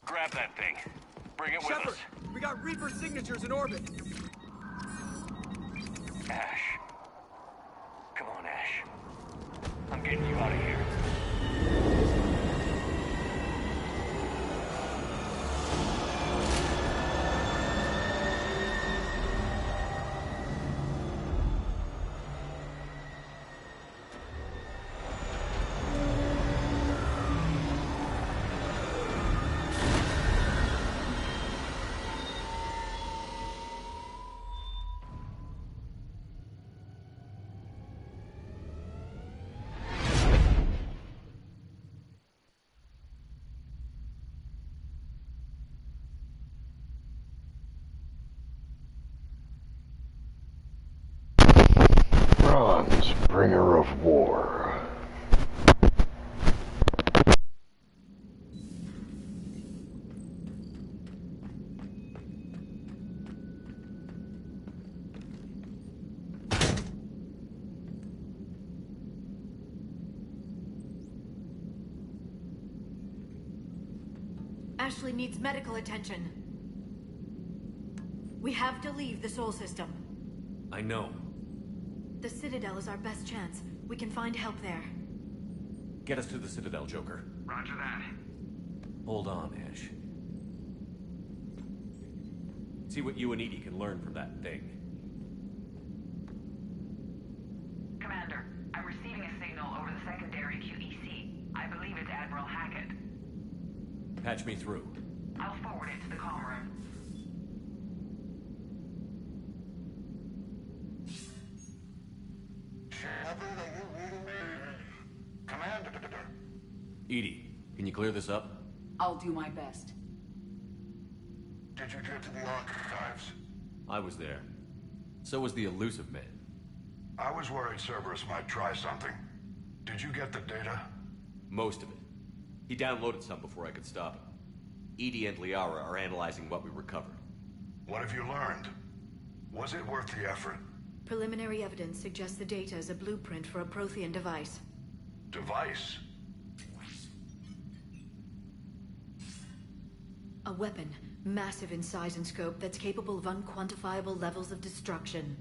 Grab that thing. Bring it with Shepard, us. we got Reaper signatures in orbit. Ash. Come on, Ash. I'm getting you out of here. Bronze, bringer of war. Ashley needs medical attention. We have to leave the Sol system. I know. The Citadel is our best chance. We can find help there. Get us to the Citadel, Joker. Roger that. Hold on, Ash. See what you and Edie can learn from that thing. Commander, I'm receiving a signal over the secondary QEC. I believe it's Admiral Hackett. Patch me through. I'll forward it to the comm room. Commander. Edie, can you clear this up? I'll do my best. Did you get to the archives? I was there. So was the elusive man. I was worried Cerberus might try something. Did you get the data? Most of it. He downloaded some before I could stop him. Edie and Liara are analyzing what we recovered. What have you learned? Was it worth the effort? Preliminary evidence suggests the data is a blueprint for a Prothean device. Device? A weapon, massive in size and scope, that's capable of unquantifiable levels of destruction.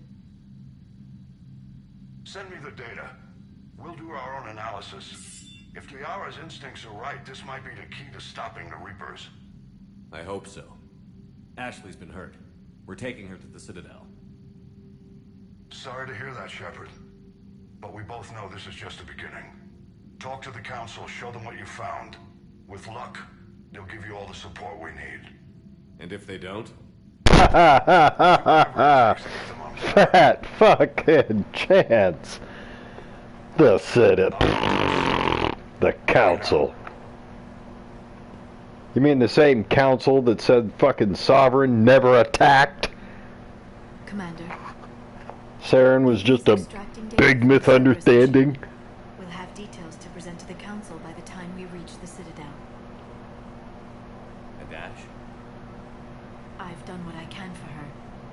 Send me the data. We'll do our own analysis. If Liara's instincts are right, this might be the key to stopping the Reapers. I hope so. Ashley's been hurt. We're taking her to the Citadel. Sorry to hear that, Shepard. But we both know this is just the beginning. Talk to the Council, show them what you found. With luck, they'll give you all the support we need. And if they don't? Fat fucking chance. The Citadel. The Council. You mean the same council that said fucking Sovereign never attacked? Commander. Saren was just a big misunderstanding. We'll have details to present to the Council by the time we reach the Citadel. And Ash? I've done what I can for her.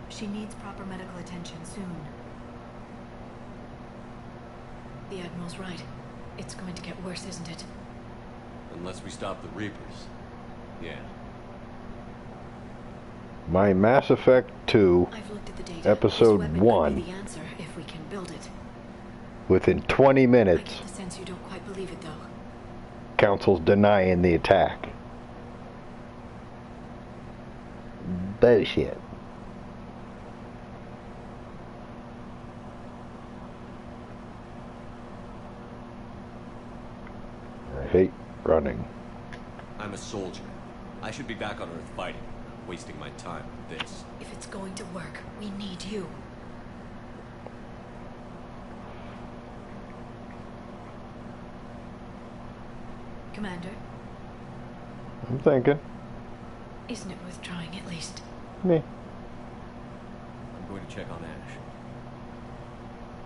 She needs proper medical attention soon. The Admiral's right. It's going to get worse, isn't it? Unless we stop the Reapers. Yeah. My Mass Effect 2, Episode 1, the answer if we can build it. within 20 minutes, I get the sense you don't quite believe it, though. Council's denying the attack. bullshit. I hate running. I'm a soldier. I should be back on Earth fighting, wasting my time with this. If it's going to work, we need you. Commander? I'm thinking. Isn't it worth trying at least? Me. I'm going to check on Ash.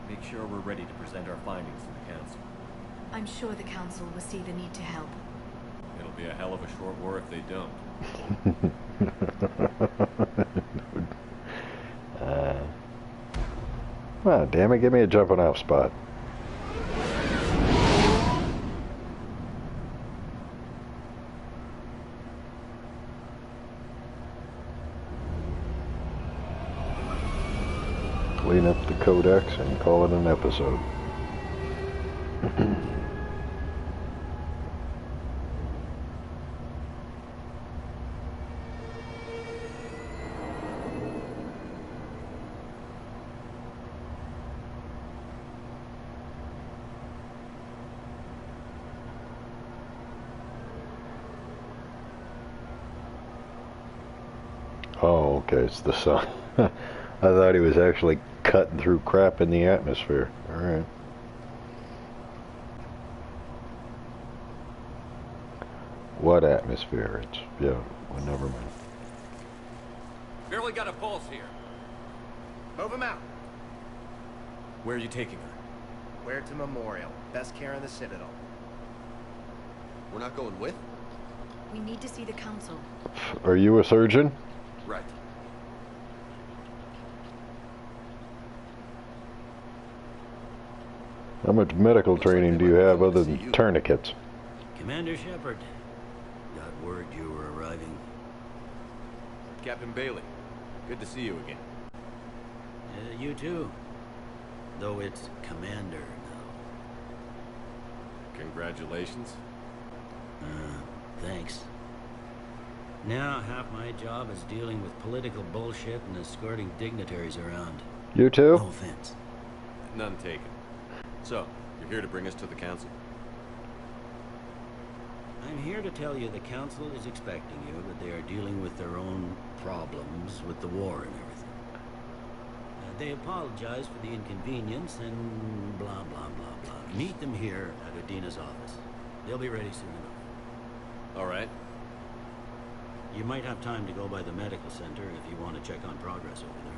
Make sure we're ready to present our findings to the Council. I'm sure the Council will see the need to help. It'll be a hell of a short war if they don't. Well, damn it, give me a jumping off spot. Clean up the codex and call it an episode. Oh, okay, it's the sun. I thought he was actually cutting through crap in the atmosphere. Alright. What atmosphere? It's, yeah, well, never mind. Barely got a pulse here. Move him out. Where are you taking her? Where to Memorial. Best care in the Citadel. We're not going with? We need to see the Council. Are you a surgeon? Right. How much medical training do you have other than tourniquets? Commander Shepard, got word you were arriving. Captain Bailey, good to see you again. You too. Though it's Commander now. Congratulations. Thanks. Now half my job is dealing with political bullshit and escorting dignitaries around. You too? No offense. None taken. So, you're here to bring us to the Council? I'm here to tell you the Council is expecting you, but they are dealing with their own problems with the war and everything. They apologize for the inconvenience and blah, blah, blah, blah. Meet them here at Adina's office. They'll be ready soon enough. All right. You might have time to go by the medical center if you want to check on progress over there.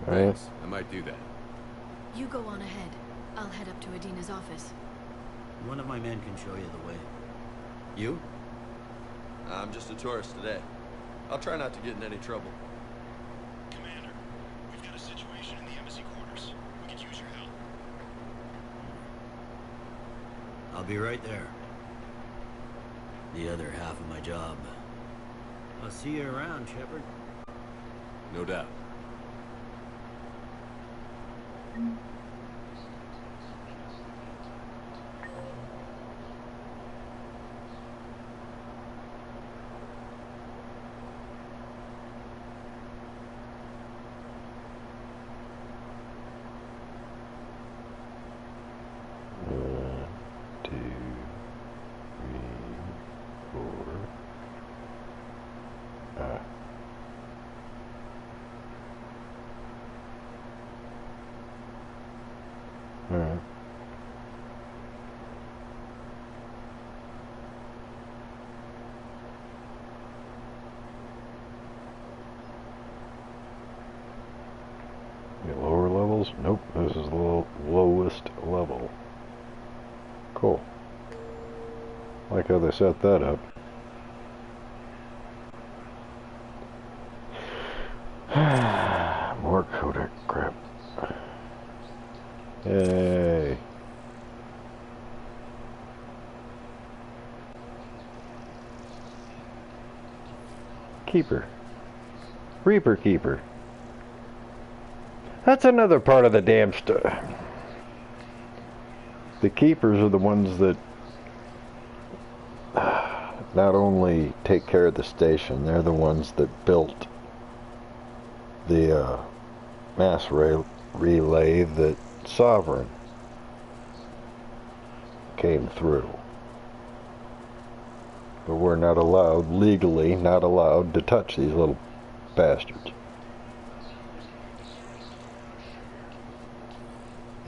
Right. I might do that. You go on ahead. I'll head up to Adina's office. One of my men can show you the way. You? I'm just a tourist today. I'll try not to get in any trouble. Commander, we've got a situation in the embassy quarters. We could use your help. I'll be right there. The other half of my job. I'll see you around, Shepard. No doubt. Alright. Get lower levels? Nope, this is the lowest level. Cool. Like how they set that up. More codec crap. Yay. Keeper. Reaper Keeper. That's another part of the damn stuff. The Keepers are the ones that not only take care of the station, they're the ones that built the mass relay that Sovereign came through. But we're not allowed, legally not allowed, to touch these little bastards.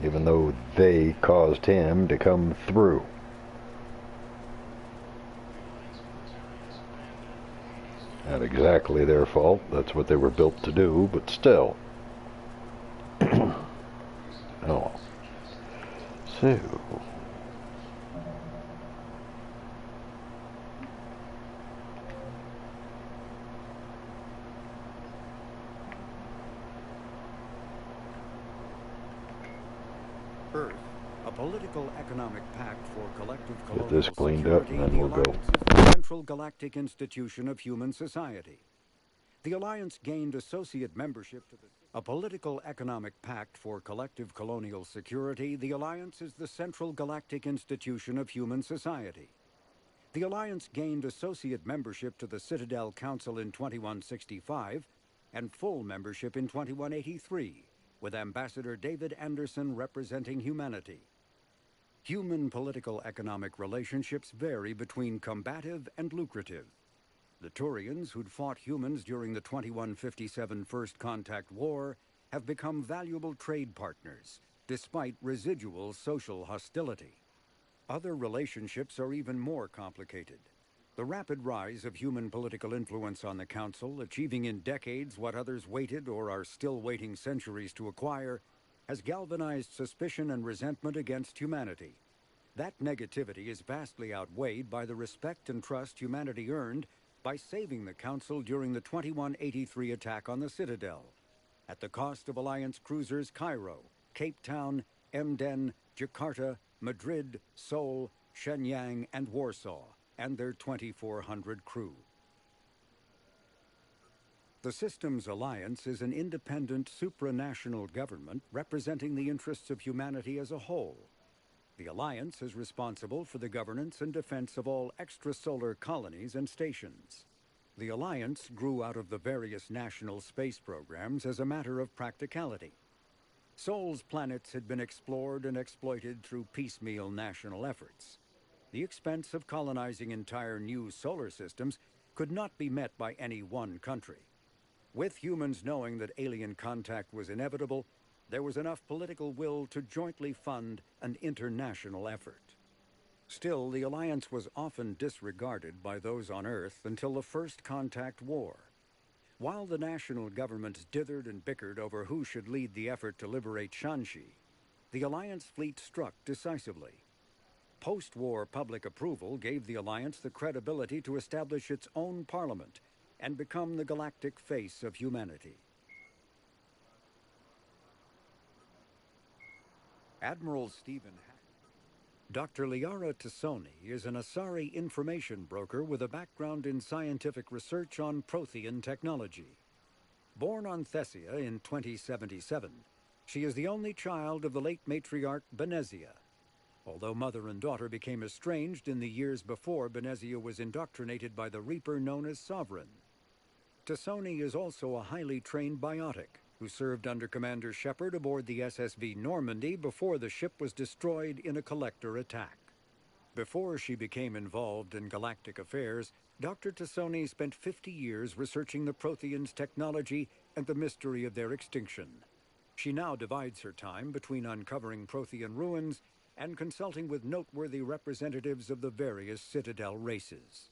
Even though they caused him to come through. Not exactly their fault, that's what they were built to do, but still. Oh. So... Earth, a political economic pact for collective Get this colonial cleaned up security, and then the we'll go. Alliance is the central galactic institution of human society. The Alliance gained associate membership to a political economic pact for collective colonial security, the Alliance is the central galactic institution of human society. The Alliance gained associate membership to the Citadel Council in 2165 and full membership in 2183, with Ambassador David Anderson representing humanity. Human political economic relationships vary between combative and lucrative. The Turians, who'd fought humans during the 2157 First Contact War, have become valuable trade partners, despite residual social hostility. Other relationships are even more complicated. The rapid rise of human political influence on the Council, achieving in decades what others waited or are still waiting centuries to acquire, has galvanized suspicion and resentment against humanity. That negativity is vastly outweighed by the respect and trust humanity earned by saving the Council during the 2183 attack on the Citadel, at the cost of Alliance cruisers Cairo, Cape Town, Emden, Jakarta, Madrid, Seoul, Shenyang, and Warsaw, and their 2,400 crew. The Systems Alliance is an independent supranational government representing the interests of humanity as a whole. The Alliance is responsible for the governance and defense of all extrasolar colonies and stations. The Alliance grew out of the various national space programs as a matter of practicality. Sol's planets had been explored and exploited through piecemeal national efforts. The expense of colonizing entire new solar systems could not be met by any one country. With humans knowing that alien contact was inevitable, there was enough political will to jointly fund an international effort. Still, the Alliance was often disregarded by those on Earth until the First Contact War. While the national governments dithered and bickered over who should lead the effort to liberate Shanxi, the Alliance fleet struck decisively. Post-war public approval gave the Alliance the credibility to establish its own parliament and become the galactic face of humanity. Admiral Stephen Dr. Liara Tassoni is an Asari information broker with a background in scientific research on Prothean technology. Born on Thessia in 2077, she is the only child of the late matriarch Benezia. Although mother and daughter became estranged in the years before Benezia was indoctrinated by the Reaper known as Sovereign. Tassoni is also a highly trained biotic who served under Commander Shepard aboard the SSV Normandy before the ship was destroyed in a collector attack. Before she became involved in galactic affairs, Dr. Tassoni spent 50 years researching the Protheans' technology and the mystery of their extinction. She now divides her time between uncovering Prothean ruins and consulting with noteworthy representatives of the various Citadel races.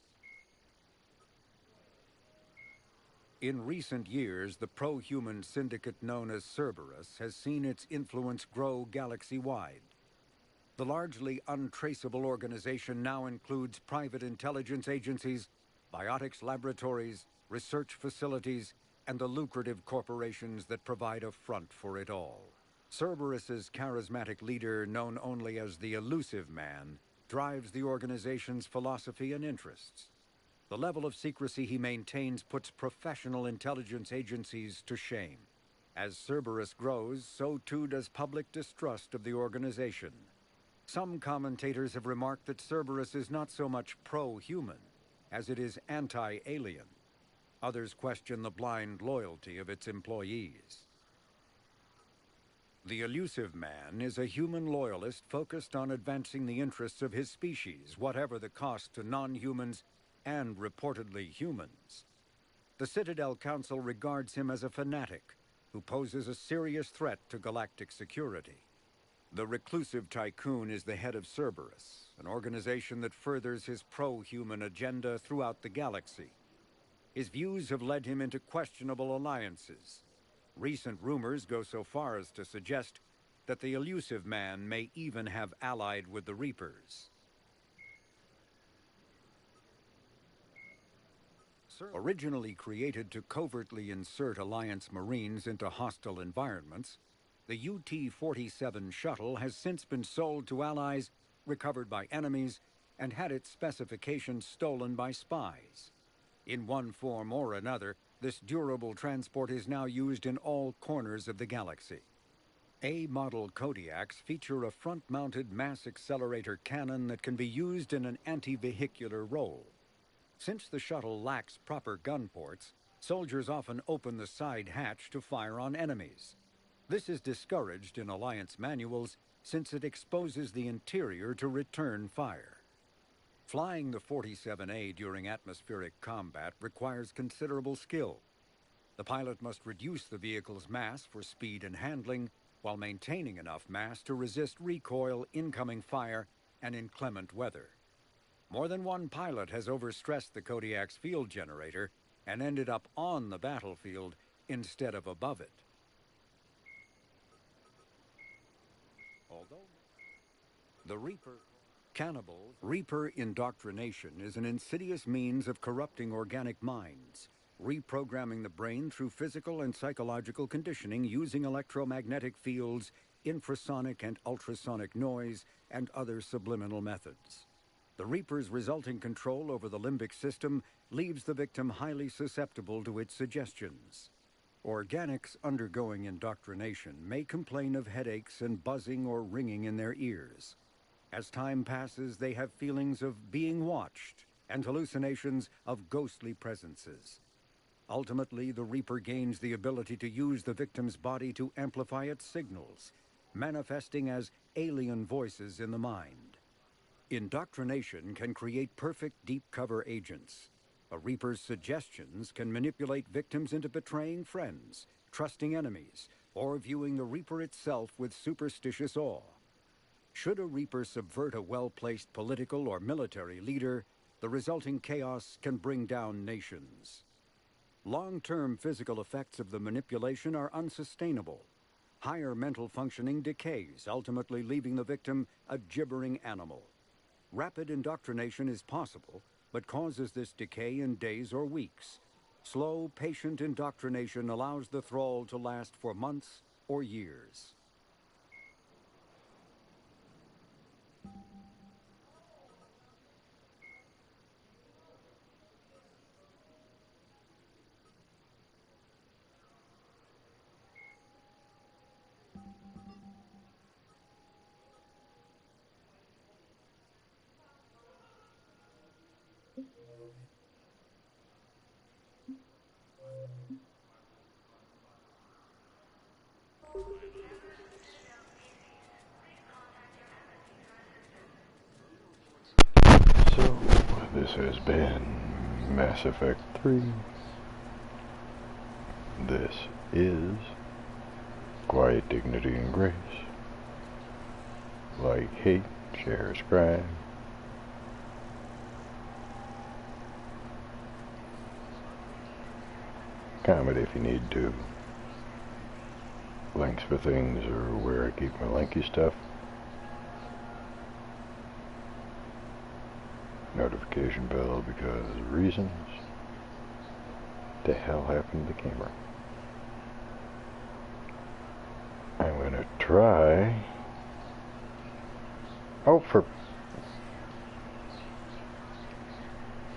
In recent years, the pro-human syndicate known as Cerberus has seen its influence grow galaxy-wide. The largely untraceable organization now includes private intelligence agencies, biotics laboratories, research facilities, and the lucrative corporations that provide a front for it all. Cerberus's charismatic leader, known only as the Elusive Man, drives the organization's philosophy and interests. The level of secrecy he maintains puts professional intelligence agencies to shame. As Cerberus grows, so too does public distrust of the organization. Some commentators have remarked that Cerberus is not so much pro-human as it is anti-alien. Others question the blind loyalty of its employees. The Elusive Man is a human loyalist focused on advancing the interests of his species, whatever the cost to non-humans and reportedly humans. The Citadel Council regards him as a fanatic who poses a serious threat to galactic security. The reclusive tycoon is the head of Cerberus, an organization that furthers his pro-human agenda throughout the galaxy. His views have led him into questionable alliances. Recent rumors go so far as to suggest that the Elusive Man may even have allied with the Reapers. Originally created to covertly insert Alliance Marines into hostile environments, the UT-47 shuttle has since been sold to allies, recovered by enemies, and had its specifications stolen by spies. In one form or another, this durable transport is now used in all corners of the galaxy. A-model Kodiaks feature a front-mounted mass accelerator cannon that can be used in an anti-vehicular role. Since the shuttle lacks proper gun ports, soldiers often open the side hatch to fire on enemies. This is discouraged in Alliance manuals since it exposes the interior to return fire. Flying the 47A during atmospheric combat requires considerable skill. The pilot must reduce the vehicle's mass for speed and handling while maintaining enough mass to resist recoil, incoming fire, and inclement weather. More than one pilot has overstressed the Kodiak's field generator and ended up on the battlefield instead of above it. Although the Reaper indoctrination is an insidious means of corrupting organic minds, reprogramming the brain through physical and psychological conditioning using electromagnetic fields, infrasonic and ultrasonic noise, and other subliminal methods. The Reaper's resulting control over the limbic system leaves the victim highly susceptible to its suggestions. Organics undergoing indoctrination may complain of headaches and buzzing or ringing in their ears. As time passes, they have feelings of being watched and hallucinations of ghostly presences. Ultimately, the Reaper gains the ability to use the victim's body to amplify its signals, manifesting as alien voices in the mind. Indoctrination can create perfect deep-cover agents. A Reaper's suggestions can manipulate victims into betraying friends, trusting enemies, or viewing the Reaper itself with superstitious awe. Should a Reaper subvert a well-placed political or military leader, the resulting chaos can bring down nations. Long-term physical effects of the manipulation are unsustainable. Higher mental functioning decays, ultimately leaving the victim a gibbering animal. Rapid indoctrination is possible, but causes this decay in days or weeks. Slow, patient indoctrination allows the thrall to last for months or years. So, this has been Mass Effect 3. This is Quiet Dignity and Grace. Like, hate, share, scribe. Comment if you need to. Links for things or where I keep my linky stuff. Notification bell because reasons. The hell happened to the camera? I'm gonna try. I'm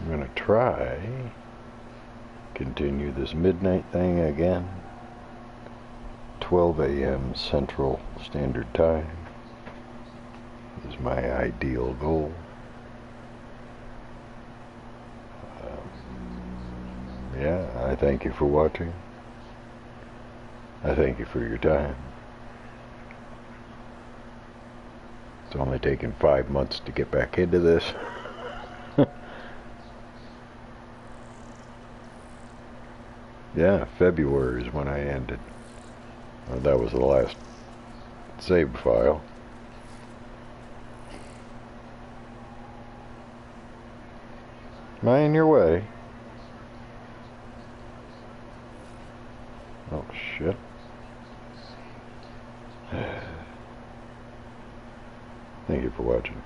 gonna try. Continue this midnight thing again. 12 a.m. Central Standard Time is my ideal goal. Yeah, I thank you for watching. I thank you for your time. It's only taken 5 months to get back into this. Yeah, February is when I ended. That was the last saved file. Am I in your way? Oh, shit. Thank you for watching.